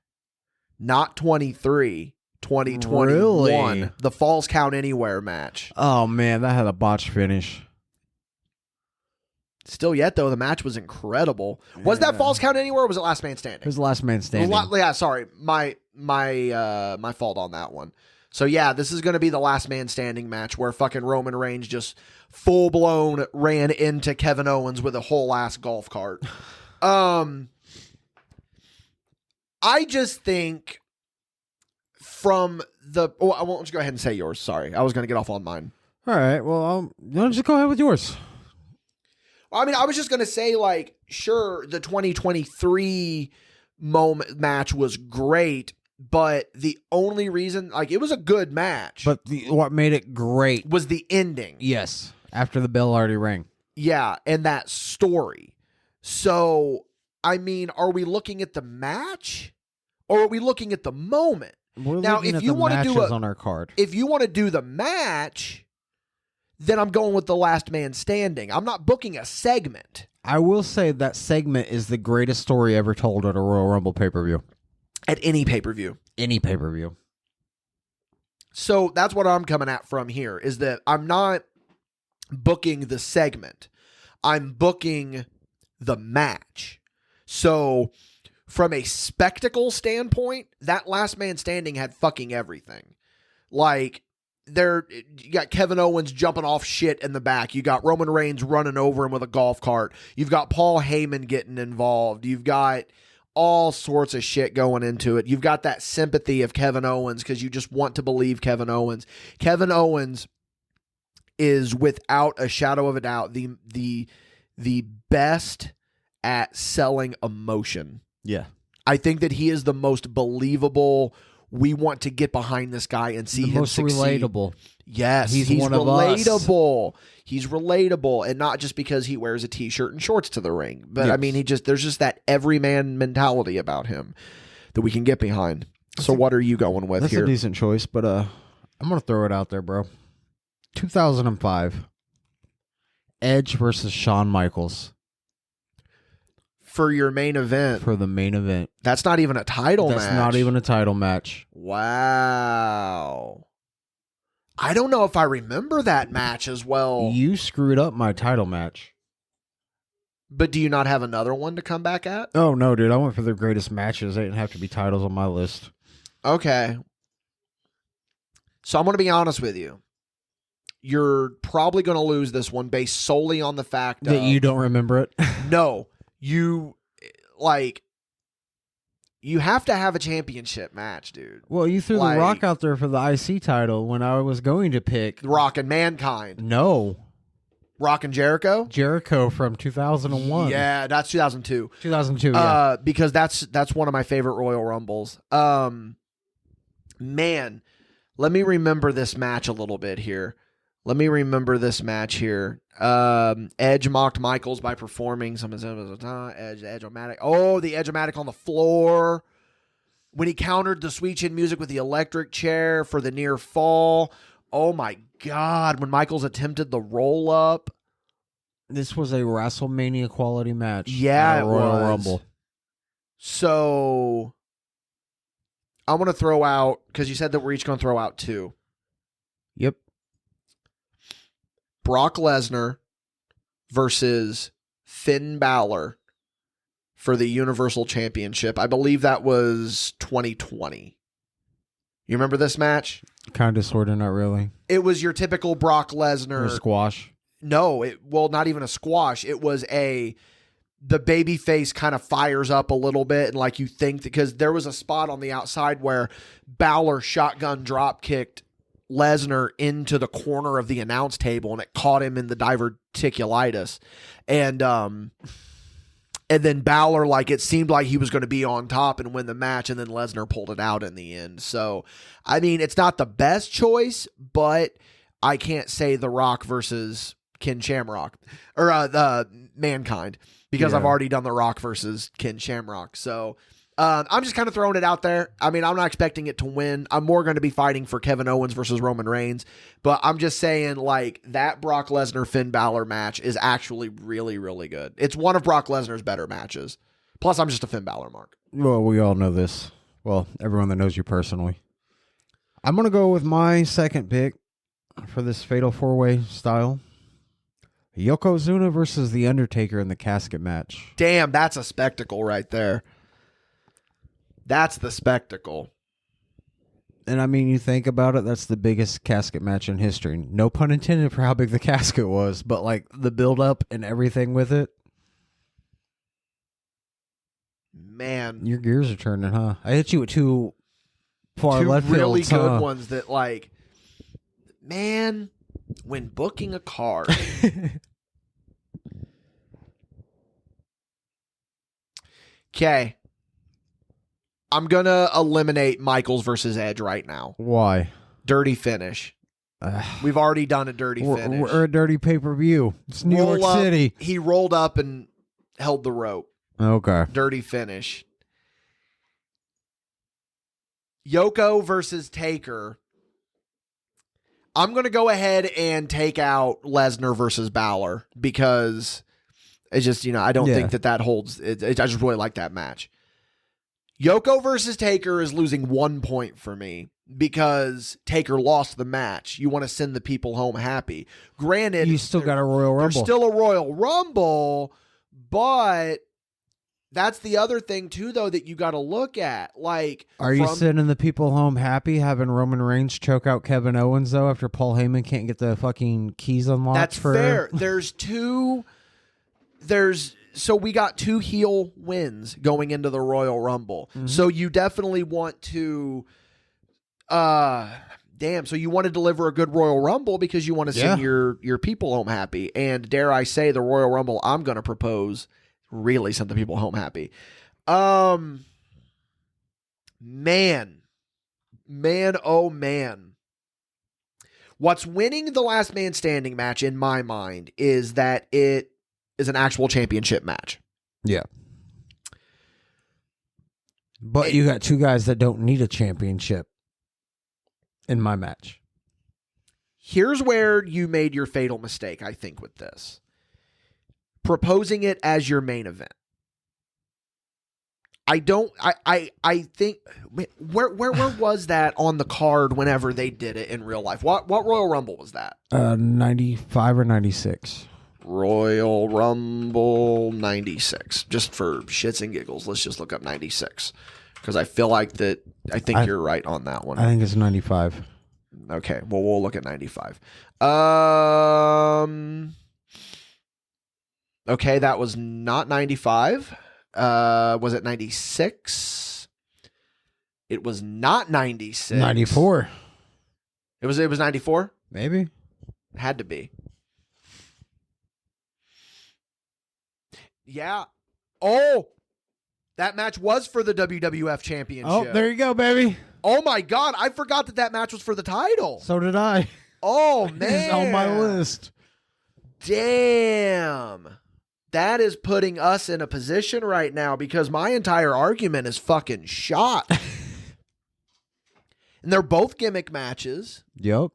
Not 23, 2021. Really? The Falls Count Anywhere match. Oh, man, that had a botch finish. Still yet, though, the match was incredible. Was that Falls Count Anywhere or was it Last Man Standing? It was the last man standing. Yeah, sorry. My fault on that one. So, yeah, this is going to be the Last Man Standing match where fucking Roman Reigns just full-blown ran into Kevin Owens with a whole-ass golf cart. I just think from the... Oh, I won't just go ahead and say yours. Sorry. I was going to get off on mine. All right, well, just go ahead with yours. I mean, I was just going to say, like, sure, the 2023 match was great, but the only reason, like, it was a good match. But what made it great was the ending. Yes, after the bell already rang. Yeah, and that story. So, I mean, are we looking at the match or are we looking at the moment? We're now, looking if at you the want to do matches on our card. if you want to do the match, then I'm going with the Last Man Standing. I'm not booking a segment. I will say that segment is the greatest story ever told at a Royal Rumble pay-per-view. At any pay-per-view. Any pay-per-view. So that's what I'm coming at from here, is that I'm not booking the segment. I'm booking the match. So from a spectacle standpoint, that Last Man Standing had fucking everything. Like, you got Kevin Owens jumping off shit in the back. You got Roman Reigns running over him with a golf cart. You've got Paul Heyman getting involved. You've got all sorts of shit going into it. You've got that sympathy of Kevin Owens because you just want to believe Kevin Owens. Kevin Owens is, without a shadow of a doubt, the best at selling emotion. Yeah. I think that he is the most believable. We want to get behind this guy and see him succeed. Relatable. Yes, he's one of relatable. He's relatable, and not just because he wears a t-shirt and shorts to the ring, but yes. I mean, there's just that everyman mentality about him that we can get behind. So, what are you going with That's here? a decent choice, but I'm gonna throw it out there, bro. 2005, Edge versus Shawn Michaels For your main event. for the main event. That's not even a title match. That's not even a title match. Wow. I don't know if I remember that match as well. You screwed up my title match. But do you not have another one to come back at? Oh, no, dude. I went for the greatest matches. They didn't have to be titles on my list. Okay. So I'm going to be honest with you. You're probably going to lose this one based solely on the fact that you don't remember it. No. You have to have a championship match, dude. Well, you threw Like, The Rock out there for the IC title when I was going to pick Rock and Mankind. No. Rock and Jericho? Jericho from 2001. Yeah, that's 2002. 2002, yeah. Because that's one of my favorite Royal Rumbles. Man, let me remember this match a little bit here. Edge mocked Michaels by performing some Edge-O-Matic. Oh, the Edge-O-Matic on the floor. When he countered the Sweet Chin Music with the electric chair for the near fall. Oh my God. When Michaels attempted the roll up. This was a WrestleMania quality match. Yeah, it was. Royal Rumble. So I'm going to throw out, because you said that we're each going to throw out 2. Yep. Brock Lesnar versus Finn Balor for the Universal Championship. I believe that was 2020. You remember this match? Kind of, sort of, not really. It was your typical Brock Or Lesnar. squash. No, not even a squash. It was the baby face kind of fires up a little bit, and like you think, because there was a spot on the outside where Balor shotgun drop kicked Lesnar into the corner of the announce table, and it caught him in the diverticulitis. And then Balor, like, it seemed like he was going to be on top and win the match, and then Lesnar pulled it out in the end. So, I mean, it's not the best choice, but I can't say The Rock versus Ken Shamrock or the Mankind, because I've already done The Rock versus Ken Shamrock. So, I'm just kind of throwing it out there. I mean, I'm not expecting it to win. I'm more going to be fighting for Kevin Owens versus Roman Reigns. But I'm just saying, like, that Brock Lesnar Finn Balor match is actually really, really good. It's one of Brock Lesnar's better matches. Plus, I'm just a Finn Balor mark. Well, we all know this. Well, everyone that knows you personally. I'm going to go with my second pick for this Fatal 4-Way style. Yokozuna versus The Undertaker in the casket match. Damn, that's a spectacle right there. That's the spectacle. And I mean, you think about it, that's the biggest casket match in history. No pun intended for how big the casket was, but like the build up and everything with it. Man. Your gears are turning, huh? I hit you with two far Two left really fields, good huh? ones that, like, man, when booking a card. Okay. I'm going to eliminate Michaels versus Edge right now. Why? Dirty finish. We've already done a dirty finish. We're a dirty pay-per-view. It's New York City. He rolled up and held the rope. Okay. Dirty finish. Yoko versus Taker. I'm going to go ahead and take out Lesnar versus Balor because it's just, I don't think that holds. I just really like that match. Yoko versus Taker is losing 1 point for me because Taker lost the match. You want to send the people home happy. Granted, You still got a Royal Rumble. there's still a Royal Rumble, but that's the other thing too, though, that you got to look at. Like, Are you sending the people home happy having Roman Reigns choke out Kevin Owens, though, after Paul Heyman can't get the fucking keys unlocked? That's fair. So we got 2 heel wins going into the Royal Rumble. Mm-hmm. So you definitely want to, so you want to deliver a good Royal Rumble because you want to send your people home happy. And dare I say, the Royal Rumble I'm going to propose really sent the people home happy. Man, oh man. What's winning the last man standing match in my mind is that it is an actual championship match. Yeah. But you got 2 guys that don't need a championship in my match. Here's where you made your fatal mistake, I think, with this. Proposing it as your main event. I think, where was that on the card whenever they did it in real life? What Royal Rumble was that? 95 or 96. Royal Rumble 96. Just for shits and giggles, let's just look up 96. Because I feel like that, I think you're right on that one. I think it's 95. Okay, well, we'll look at 95. Okay, that was not 95. Was it 96? It was not 96. 94. It was 94? Maybe. It had to be. Yeah. Oh, that match was for the WWF Championship. Oh, there you go, baby. Oh my God, I forgot that match was for the title. So did I. Oh man, It's on my list. Damn. That is putting us in a position right now because my entire argument is fucking shot. And they're both gimmick matches. Yep.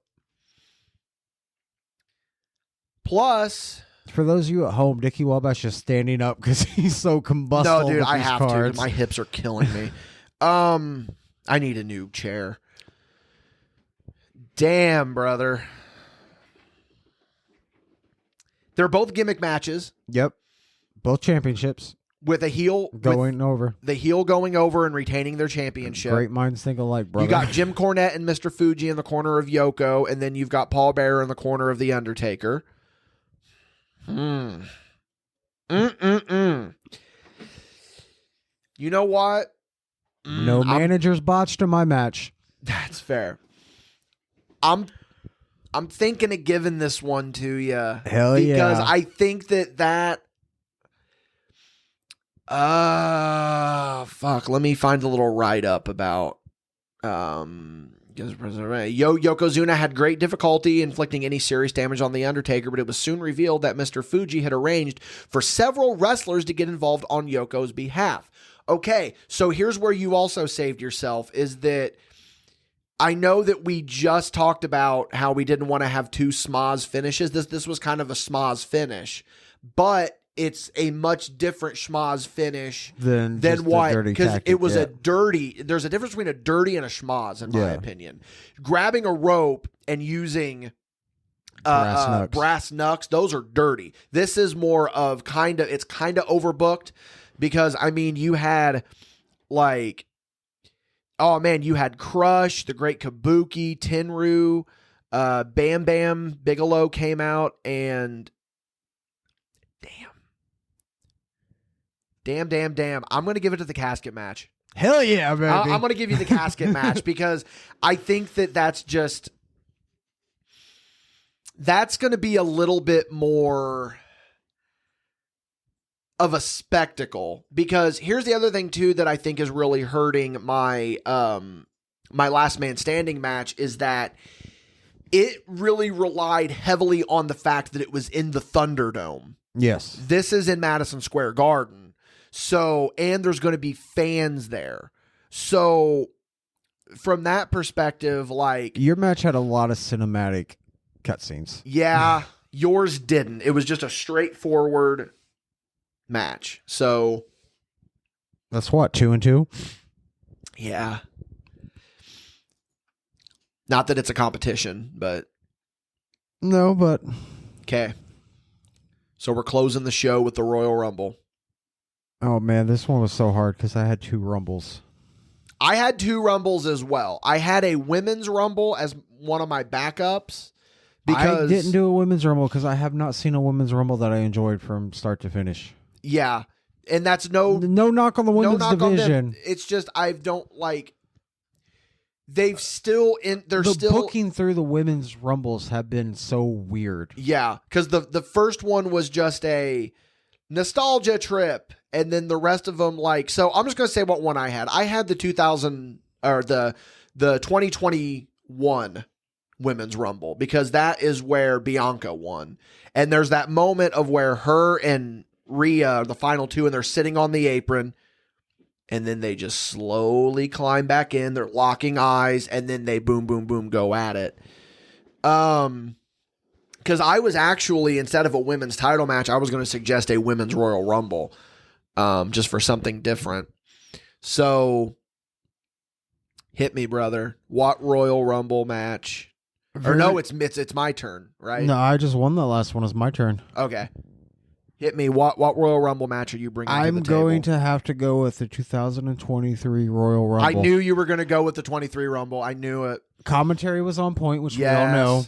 Plus, for those of you at home, Dickie Wabash is standing up because he's so combustible. no, dude, with I these have cards. to. My hips are killing me. I need a new chair. Damn, brother. They're both gimmick matches. Yep. Both championships. with a heel Going over. the heel going over and retaining their championship. Great minds think alike, brother. You got Jim Cornette and Mr. Fuji in the corner of Yoko, and then you've got Paul Bearer in the corner of The Undertaker. You know what? No managers botched in my match. That's fair. I'm thinking of giving this one to you. Hell yeah. Because I think that fuck. Let me find a little write-up about Yokozuna had great difficulty inflicting any serious damage on The Undertaker, but it was soon revealed that Mr. Fuji had arranged for several wrestlers to get involved on Yoko's behalf. Okay, so here's where you also saved yourself, is that I know that we just talked about how we didn't want to have two schmoz finishes. This was kind of a schmoz finish, but it's a much different schmoz finish than what, because it was a dirty. There's a difference between a dirty and a schmoz, in my opinion. Grabbing a rope and using brass knucks, those are dirty. This is more of it's kind of overbooked, because I mean, you had like, oh man, you had Crush, the Great Kabuki, Tenryu, Bam Bam Bigelow came out, and Damn. I'm going to give it to the casket match. Hell yeah, baby. I'm going to give you the casket match, because I think that's going to be a little bit more of a spectacle. Because here's the other thing too that I think is really hurting my my last man standing match, is that it really relied heavily on the fact that it was in the Thunderdome. Yes. This is in Madison Square Garden. So, and there's going to be fans there. So, from that perspective, like, your match had a lot of cinematic cutscenes. Yeah, yours didn't. It was just a straightforward match. So, that's what, 2-2? Yeah. Not that it's a competition, but. No, but. Okay. So, we're closing the show with the Royal Rumble. Oh man, this one was so hard because I had 2 Rumbles. I had 2 Rumbles as well. I had a Women's Rumble as one of my backups. Because I didn't do a Women's Rumble because I have not seen a Women's Rumble that I enjoyed from start to finish. Yeah. And that's no knock on the women's division. It's just, I don't like, they're still booking through the Women's Rumbles have been so weird. Yeah. Because the first one was just a nostalgia trip. And then the rest of them, like, so I'm just going to say what one I had. I had the 2021 Women's Rumble, because that is where Bianca won. And there's that moment of where her and Rhea are the final 2, and they're sitting on the apron, and then they just slowly climb back in. They're locking eyes, and then they boom, boom, boom, go at it. Because I was actually, instead of a women's title match, I was going to suggest a Women's Royal Rumble. Just for something different. So, hit me, brother. What Royal Rumble match? Or no, it's my turn, right? No, I just won the last one. It's my turn. Okay. Hit me. What Royal Rumble match are you bringing to the table? I'm going to have to go with the 2023 Royal Rumble. I knew you were going to go with the 23 Rumble. I knew it. Commentary was on point, which we all know.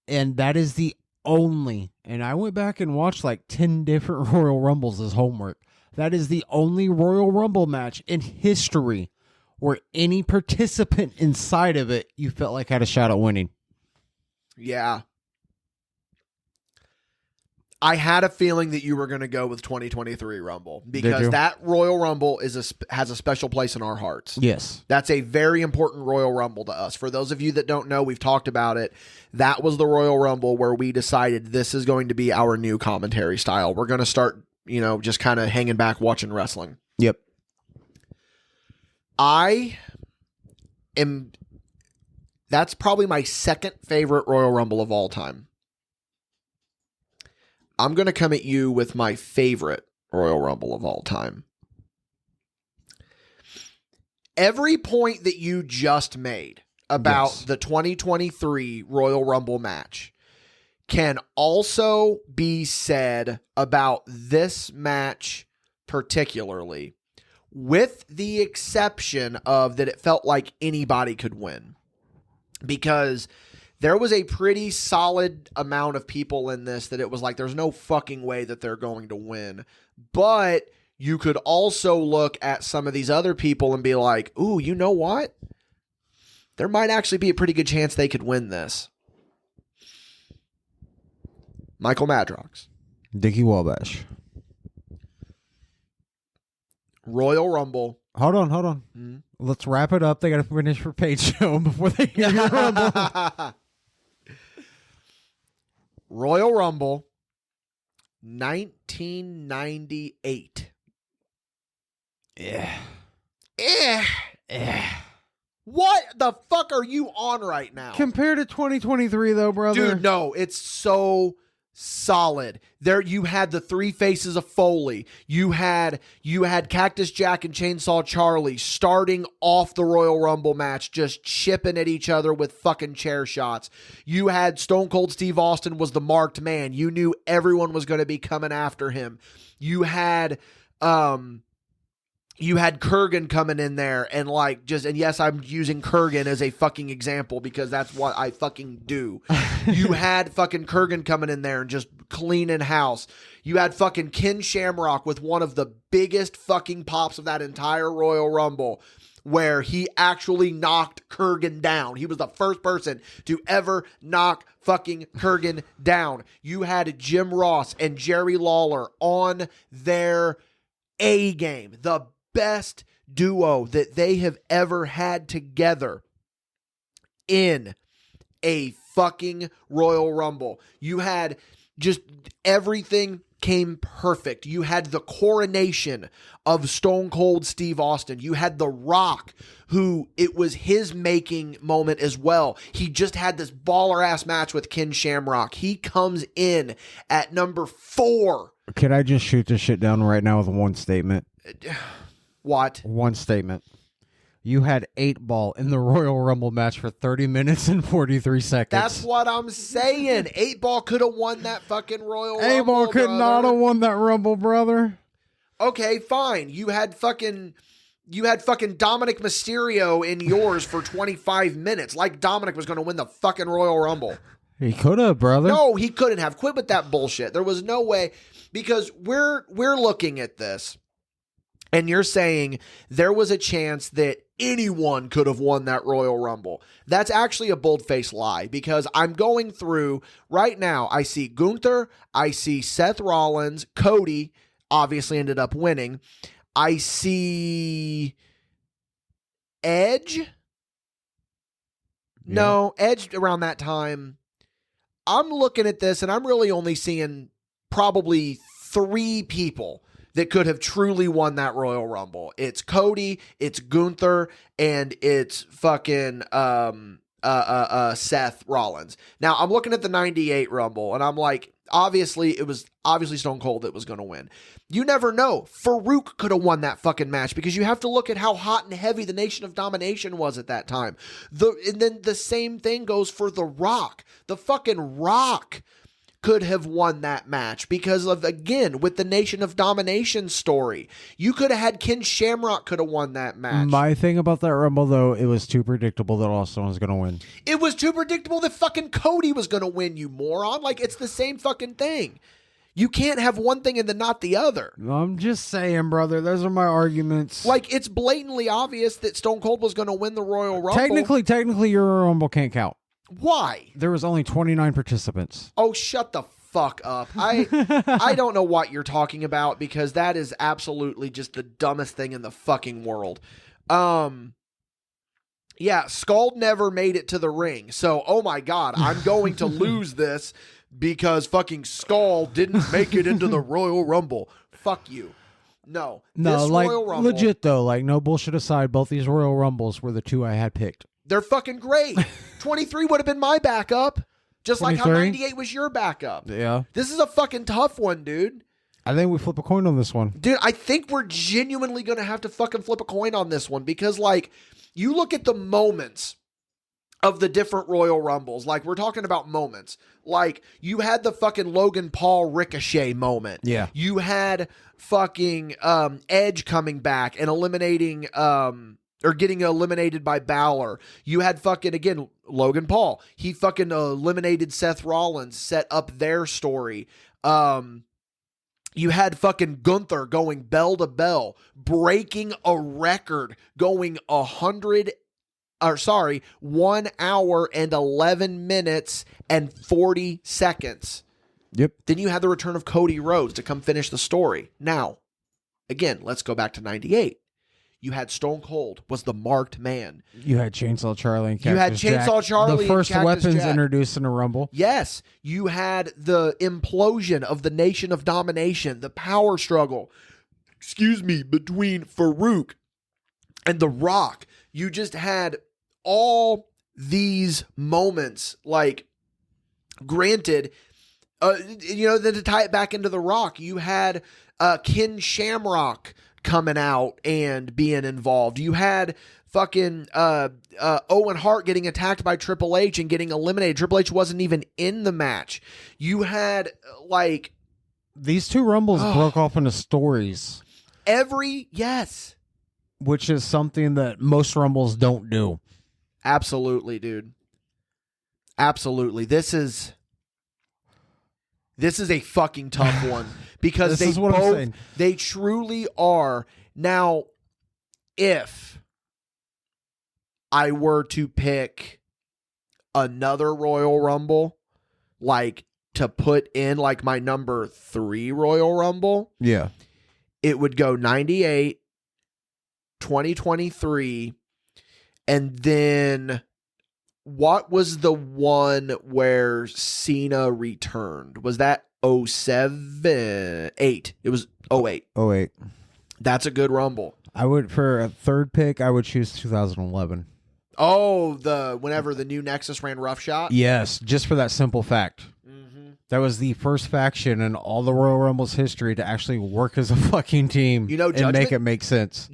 And that is the only, and I went back and watched like 10 different Royal Rumbles as homework. That is the only Royal Rumble match in history where any participant inside of it you felt like had a shot at winning. Yeah. I had a feeling that you were going to go with 2023 Rumble, because that Royal Rumble has a special place in our hearts. Yes. That's a very important Royal Rumble to us. For those of you that don't know, we've talked about it. That was the Royal Rumble where we decided this is going to be our new commentary style. We're going to start, just kind of hanging back watching wrestling. Yep. That's probably my second favorite Royal Rumble of all time. I'm going to come at you with my favorite Royal Rumble of all time. Every point that you just made about the 2023 Royal Rumble match can also be said about this match particularly, with the exception of that it felt like anybody could win. Because there was a pretty solid amount of people in this that it was like, there's no fucking way that they're going to win. But you could also look at some of these other people and be like, ooh, you know what? There might actually be a pretty good chance they could win this. Michael Madrox. Dickie Wabash. Royal Rumble. Hold on. Let's wrap it up. They got to finish for Paige show before they hear your Rumble. Royal Rumble 1998. Yeah. What the fuck are you on right now? Compared to 2023, though, brother. Dude, no, it's so solid. There you had the three faces of Foley. You had Cactus Jack and Chainsaw Charlie starting off the Royal Rumble match, just chipping at each other with fucking chair shots. You had Stone Cold Steve Austin was the marked man. You knew everyone was going to be coming after him. You had Kurgan coming in there and and yes, I'm using Kurgan as a fucking example because that's what I fucking do. You had fucking Kurgan coming in there and just cleaning house. You had fucking Ken Shamrock with one of the biggest fucking pops of that entire Royal Rumble where he actually knocked Kurgan down. He was the first person to ever knock fucking Kurgan down. You had Jim Ross and Jerry Lawler on their A game. The best duo that they have ever had together in a fucking Royal Rumble. You had just everything came perfect. You had the coronation of Stone Cold Steve Austin. You had The Rock, who it was his making moment as well. He just had this baller ass match with Ken Shamrock. He comes in at number 4. Can I just shoot this shit down right now with one statement? What? One statement. You had 8-Ball in the Royal Rumble match for 30 minutes and 43 seconds. That's what I'm saying. 8-Ball could have won that fucking Royal Rumble. 8-Ball could not have won that Rumble, brother. Okay, fine. You had fucking Dominic Mysterio in yours for 25 minutes. Like Dominic was going to win the fucking Royal Rumble. He could have, brother. No, he couldn't have. Quit with that bullshit. There was no way, because we're looking at this and you're saying there was a chance that anyone could have won that Royal Rumble. That's actually a bold-faced lie, because I'm going through right now. I see Gunther, I see Seth Rollins, Cody obviously ended up winning. I see Edge. Yeah. No, Edge around that time. I'm looking at this and I'm really only seeing probably 3 people that could have truly won that Royal Rumble. It's Cody, it's Gunther, and it's fucking Seth Rollins. Now, I'm looking at the 98 Rumble, and I'm like, it was obviously Stone Cold that was going to win. You never know. Farouk could have won that fucking match, because you have to look at how hot and heavy the Nation of Domination was at that time. And then the same thing goes for The Rock. The fucking Rock could have won that match because of, again, with the Nation of Domination story. You could have had Ken Shamrock could have won that match. My thing about that Rumble, though, it was too predictable that Austin was going to win. It was too predictable that fucking Cody was going to win, you moron. Like, it's the same fucking thing. You can't have one thing and then not the other. I'm just saying, brother. Those are my arguments. Like, it's blatantly obvious that Stone Cold was going to win the Royal Rumble. Technically, your Rumble can't count. Why? There was only 29 participants. Oh, shut the fuck up. I don't know what you're talking about, because that is absolutely just the dumbest thing in the fucking world. Yeah, Skull never made it to the ring. So, oh my God, I'm going to lose this because fucking Skull didn't make it into the Royal Rumble. Fuck you. No, this like Royal Rumble, legit though, like no bullshit aside, both these Royal Rumbles were the 2 I had picked. they're fucking great. 23 would have been my backup. Just 23? Like how 98 was your backup. Yeah. This is a fucking tough one, dude. I think we flip a coin on this one. Dude, I think we're genuinely going to have to fucking flip a coin on this one, because, like, you look at the moments of the different Royal Rumbles. Like, we're talking about moments. Like, you had the fucking Logan Paul Ricochet moment. Yeah. You had fucking Edge coming back and eliminating or getting eliminated by Balor. You had fucking, again, Logan Paul. He fucking eliminated Seth Rollins, set up their story. You had fucking Gunther going bell to bell, breaking a record, going 1 hour and 11 minutes and 40 seconds. Yep. Then you had the return of Cody Rhodes to come finish the story. Now, again, let's go back to 98. You had Stone Cold was the marked man. You had Chainsaw Charlie and Cactus You had Chainsaw Jack, Charlie the and first Cactus weapons Jack. introduced in a Rumble. Yes, you had the implosion of the Nation of Domination, the power struggle, between Farouk and The Rock. You just had all these moments, like, granted, then to tie it back into The Rock, you had Ken Shamrock coming out and being involved. You had fucking Owen Hart getting attacked by Triple H and getting eliminated. Triple H wasn't even in the match. You had, like... These two Rumbles broke off into stories. Yes. Which is something that most Rumbles don't do. Absolutely, dude. Absolutely. This is a fucking tough one because they truly are. Now, if I were to pick another Royal Rumble, like to put in like my number 3 Royal Rumble, yeah, it would go 98, 2023, and then what was the one where Cena returned? Was that 07? 8. It was 08. 08. That's a good Rumble. I would, for a third pick, I would choose 2011. Oh, whenever the new Nexus ran Roughshot? Yes, just for that simple fact. Mm-hmm. That was the first faction in all the Royal Rumble's history to actually work as a fucking team and make it make sense.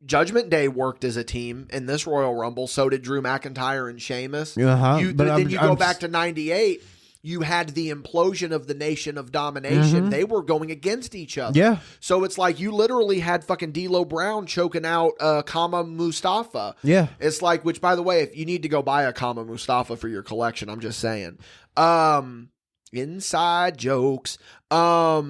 Judgment Day worked as a team in this Royal Rumble. So did Drew McIntyre and Sheamus. Uh-huh. Then you go back to 98. You had the implosion of the Nation of Domination. Mhm. They were going against each other. Yeah. So it's like you literally had fucking D'Lo Brown choking out Kama Mustafa. Yeah. It's like, which by the way, if you need to go buy a Kama Mustafa for your collection, I'm just saying. Inside jokes. Yeah,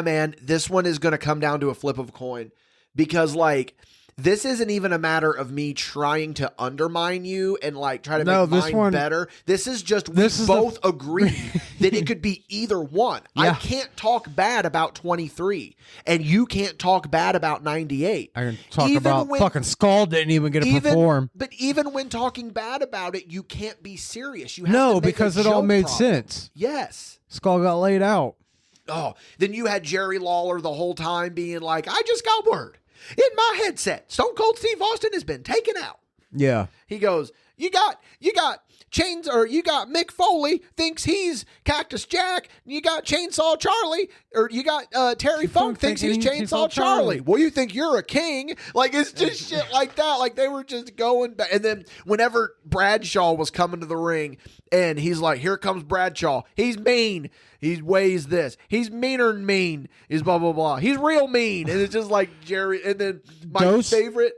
man, this one is going to come down to a flip of a coin. Because, like, this isn't even a matter of me trying to undermine you and, like, try to make mine better. This is just we both agree that it could be either one. Yeah. I can't talk bad about 23, and you can't talk bad about 98. I can talk about fucking Skull didn't even get to perform. But even when talking bad about it, you can't be serious. You have to make because a it all joke made problem. sense. Yes. Skull got laid out. Oh, then you had Jerry Lawler the whole time being like, I just got word. In my headset, Stone Cold Steve Austin has been taken out. Yeah. He goes, you got Chains, or you got Mick Foley thinks he's Cactus Jack. You got Chainsaw Charlie, or you got Terry Funk thinks he's Chainsaw Charlie. Well, you think you're a king? Like, it's just shit like that. Like, they were just going back. And then whenever Bradshaw was coming to the ring, and he's like, here comes Bradshaw. He's mean. He weighs this. He's meaner than mean. He's blah, blah, blah. He's real mean. And it's just like Jerry. And then my favorite,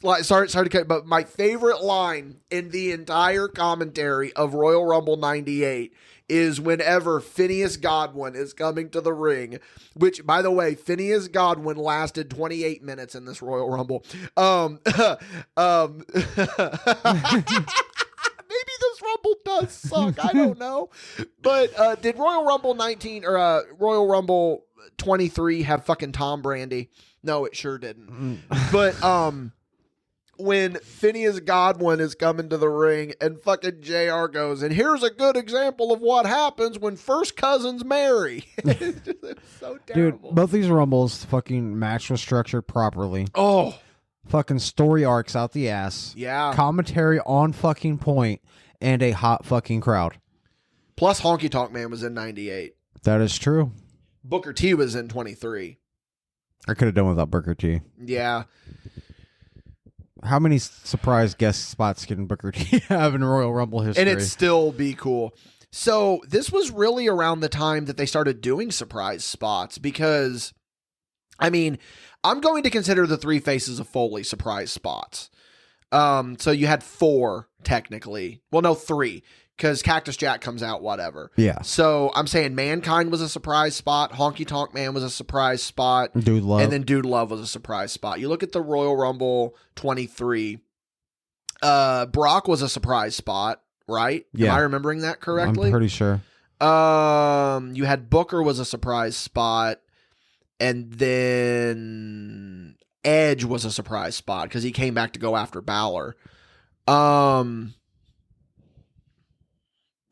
like, sorry to cut, but my favorite line in the entire commentary of Royal Rumble 98 is whenever Phineas Godwin is coming to the ring, which, by the way, Phineas Godwin lasted 28 minutes in this Royal Rumble. Maybe this Rumble does suck. I don't know. But did Royal Rumble 19 or Royal Rumble 23 have fucking Tom Brady? No, it sure didn't. But when Phineas Godwin is coming to the ring and fucking JR goes, and here's a good example of what happens when first cousins marry. It's so terrible. Dude, both these Rumbles, fucking match was structured properly. Oh. Fucking story arcs out the ass. Yeah. Commentary on fucking point, and a hot fucking crowd. Plus Honky Tonk Man was in 98. That is true. Booker T was in 23. I could have done without Booker T. Yeah. How many surprise guest spots can Booker T have in Royal Rumble history? And it'd still be cool. So this was really around the time that they started doing surprise spots because, I mean, I'm going to consider the 3 Faces of Foley surprise spots. So you had 4 technically. Well, no, 3 because Cactus Jack comes out, whatever. Yeah. So I'm saying Mankind was a surprise spot. Honky Tonk Man was a surprise spot. Dude Love. And then Dude Love was a surprise spot. You look at the Royal Rumble 23. Brock was a surprise spot, right? Yeah. Am I remembering that correctly? I'm pretty sure. You had Booker was a surprise spot. And then Edge was a surprise spot because he came back to go after Balor.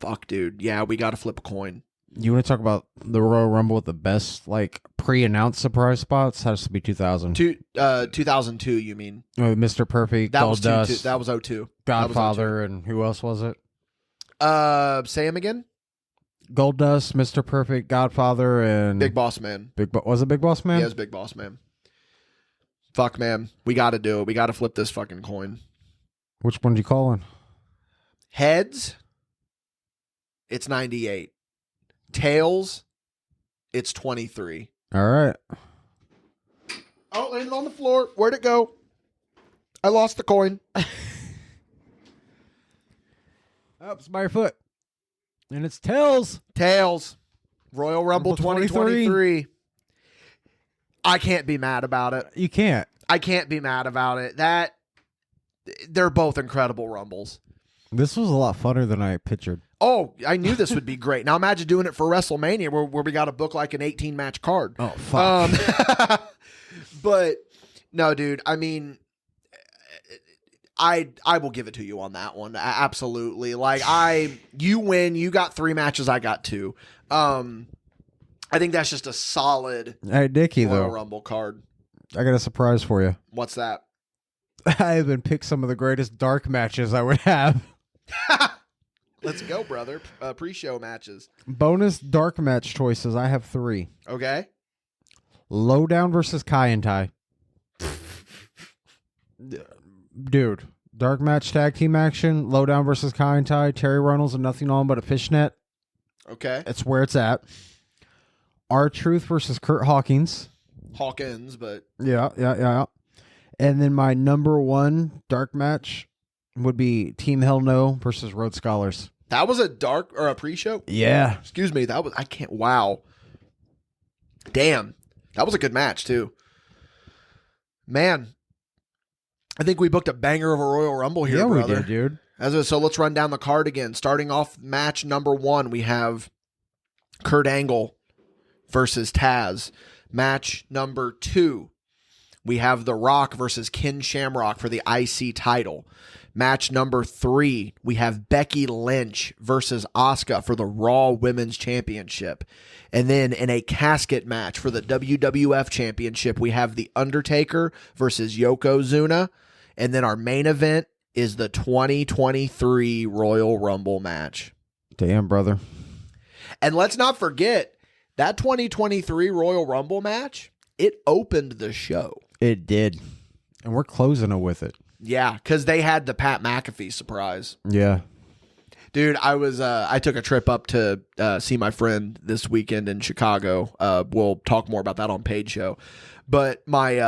Fuck, dude. Yeah, we got to flip a coin. You want to talk about the Royal Rumble with the best, like, pre-announced surprise spots? Has to be 2000. 2002, you mean? Mr. Perfect, That was Goldust, that was 02. Godfather, and who else was it? Say him again? Goldust, Mr. Perfect, Godfather, and Big Boss Man. Was it Big Boss Man? Yeah, it was Big Boss Man. Fuck, man. We got to do it. We got to flip this fucking coin. Which one you calling? Heads, it's 98. Tails, it's 23. All right. Oh, landed on the floor. Where'd it go? I lost the coin. Oh, it's by your foot. And it's Tails. Tails. Royal Rumble 2023. I can't be mad about it. You can't. I can't be mad about it. They're both incredible Rumbles. This was a lot funner than I pictured. Oh, I knew this would be great. Now imagine doing it for WrestleMania where we got to book like an 18-match card. Oh, fuck. But, no, dude, I mean, I will give it to you on that one. Absolutely. Like, you win. You got 3 matches. I got 2. I think that's just a solid Hey, Dickie, Royal though. Rumble card. I got a surprise for you. What's that? I haven't picked some of the greatest dark matches I would have. Let's go, brother. Pre-show matches. Bonus dark match choices. I have 3. Okay. Lowdown versus Kai and Tai. Dude, dark match tag team action. Lowdown versus Kai and Tai. Terry Runnels and nothing on but a fishnet. Okay. That's where it's at. R-Truth versus Kurt Hawkins. Hawkins, but... Yeah. And then my number 1 dark match would be Team Hell No versus Road Scholars. That was a dark or a pre-show? Yeah. Excuse me. I can't. Wow. Damn. That was a good match, too. Man. I think we booked a banger of a Royal Rumble here, brother. We did, dude. So let's run down the card again. Starting off match number 1, we have Kurt Angle versus Taz. Match number 2, we have The Rock versus Ken Shamrock for the IC title. Match number 3, we have Becky Lynch versus Asuka for the Raw Women's Championship. And then in a casket match for the WWF Championship, we have The Undertaker versus Yokozuna. And then our main event is the 2023 Royal Rumble match. Damn, brother. And let's not forget, that 2023 Royal Rumble match, it opened the show. It did. And we're closing it with it. Yeah, because they had the Pat McAfee surprise. Yeah. Dude, I took a trip up to see my friend this weekend in Chicago. We'll talk more about that on Paid Show. But my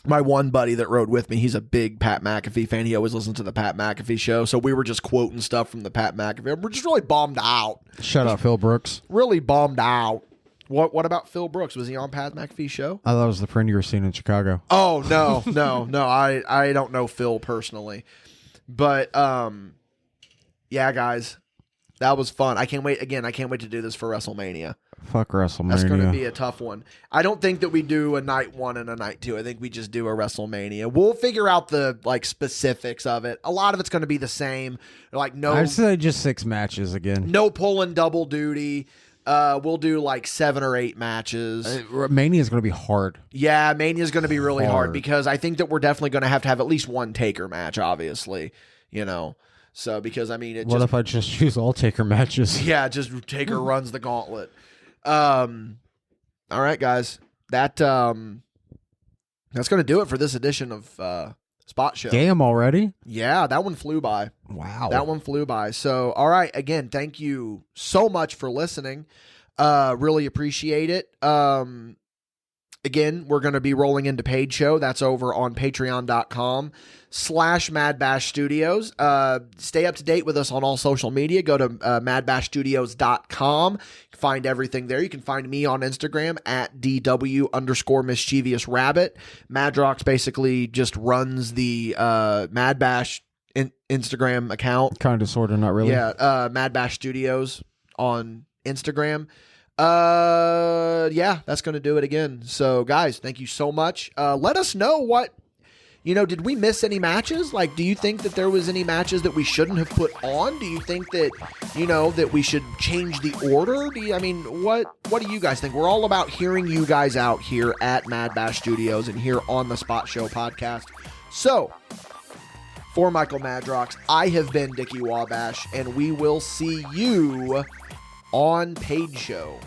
one buddy that rode with me, he's a big Pat McAfee fan. He always listens to the Pat McAfee show. So we were just quoting stuff from the Pat McAfee. We're just really bummed out. Shout out Phil Brooks. Really bummed out. What about Phil Brooks? Was he on Pat McAfee's show? I thought it was the friend you were seeing in Chicago. Oh, no. I don't know Phil personally. But, yeah, guys, that was fun. I can't wait to do this for WrestleMania. Fuck WrestleMania. That's going to be a tough one. I don't think that we do a night 1 and a night 2. I think we just do a WrestleMania. We'll figure out the specifics of it. A lot of it's going to be the same. I'd say just 6 matches again. No pulling double duty. We'll do 7 or 8 matches. Mania is going to be hard. Yeah, Mania is going to be really hard because I think that we're definitely going to have at least one Taker match, obviously. So because what if I just choose all Taker matches? Yeah, just Taker runs the gauntlet. All right, guys, that's going to do it for this edition of Spot Show. Damn, already? Yeah, that one flew by. Wow. That one flew by. So, all right. Again, thank you so much for listening. Really appreciate it. Again, we're going to be rolling into paid show. That's over on patreon.com/MadBash Studios. Stay up to date with us on all social media. Go to madbashstudios.com. Find everything there. You can find me on Instagram at DW_mischievous_rabbit. Madrox basically just runs the MadBash Instagram account. Kind of, sort of, not really. Yeah, MadBash Studios on Instagram. Yeah, that's going to do it again. So, guys, thank you so much. Let us know what, did we miss any matches? Like, do you think that there was any matches that we shouldn't have put on? Do you think that, that we should change the order? What do you guys think? We're all about hearing you guys out here at MadBash Studios and here on the Spot Show podcast. So, for Michael Madrox, I have been Dickie Wabash, and we will see you on Paid Show.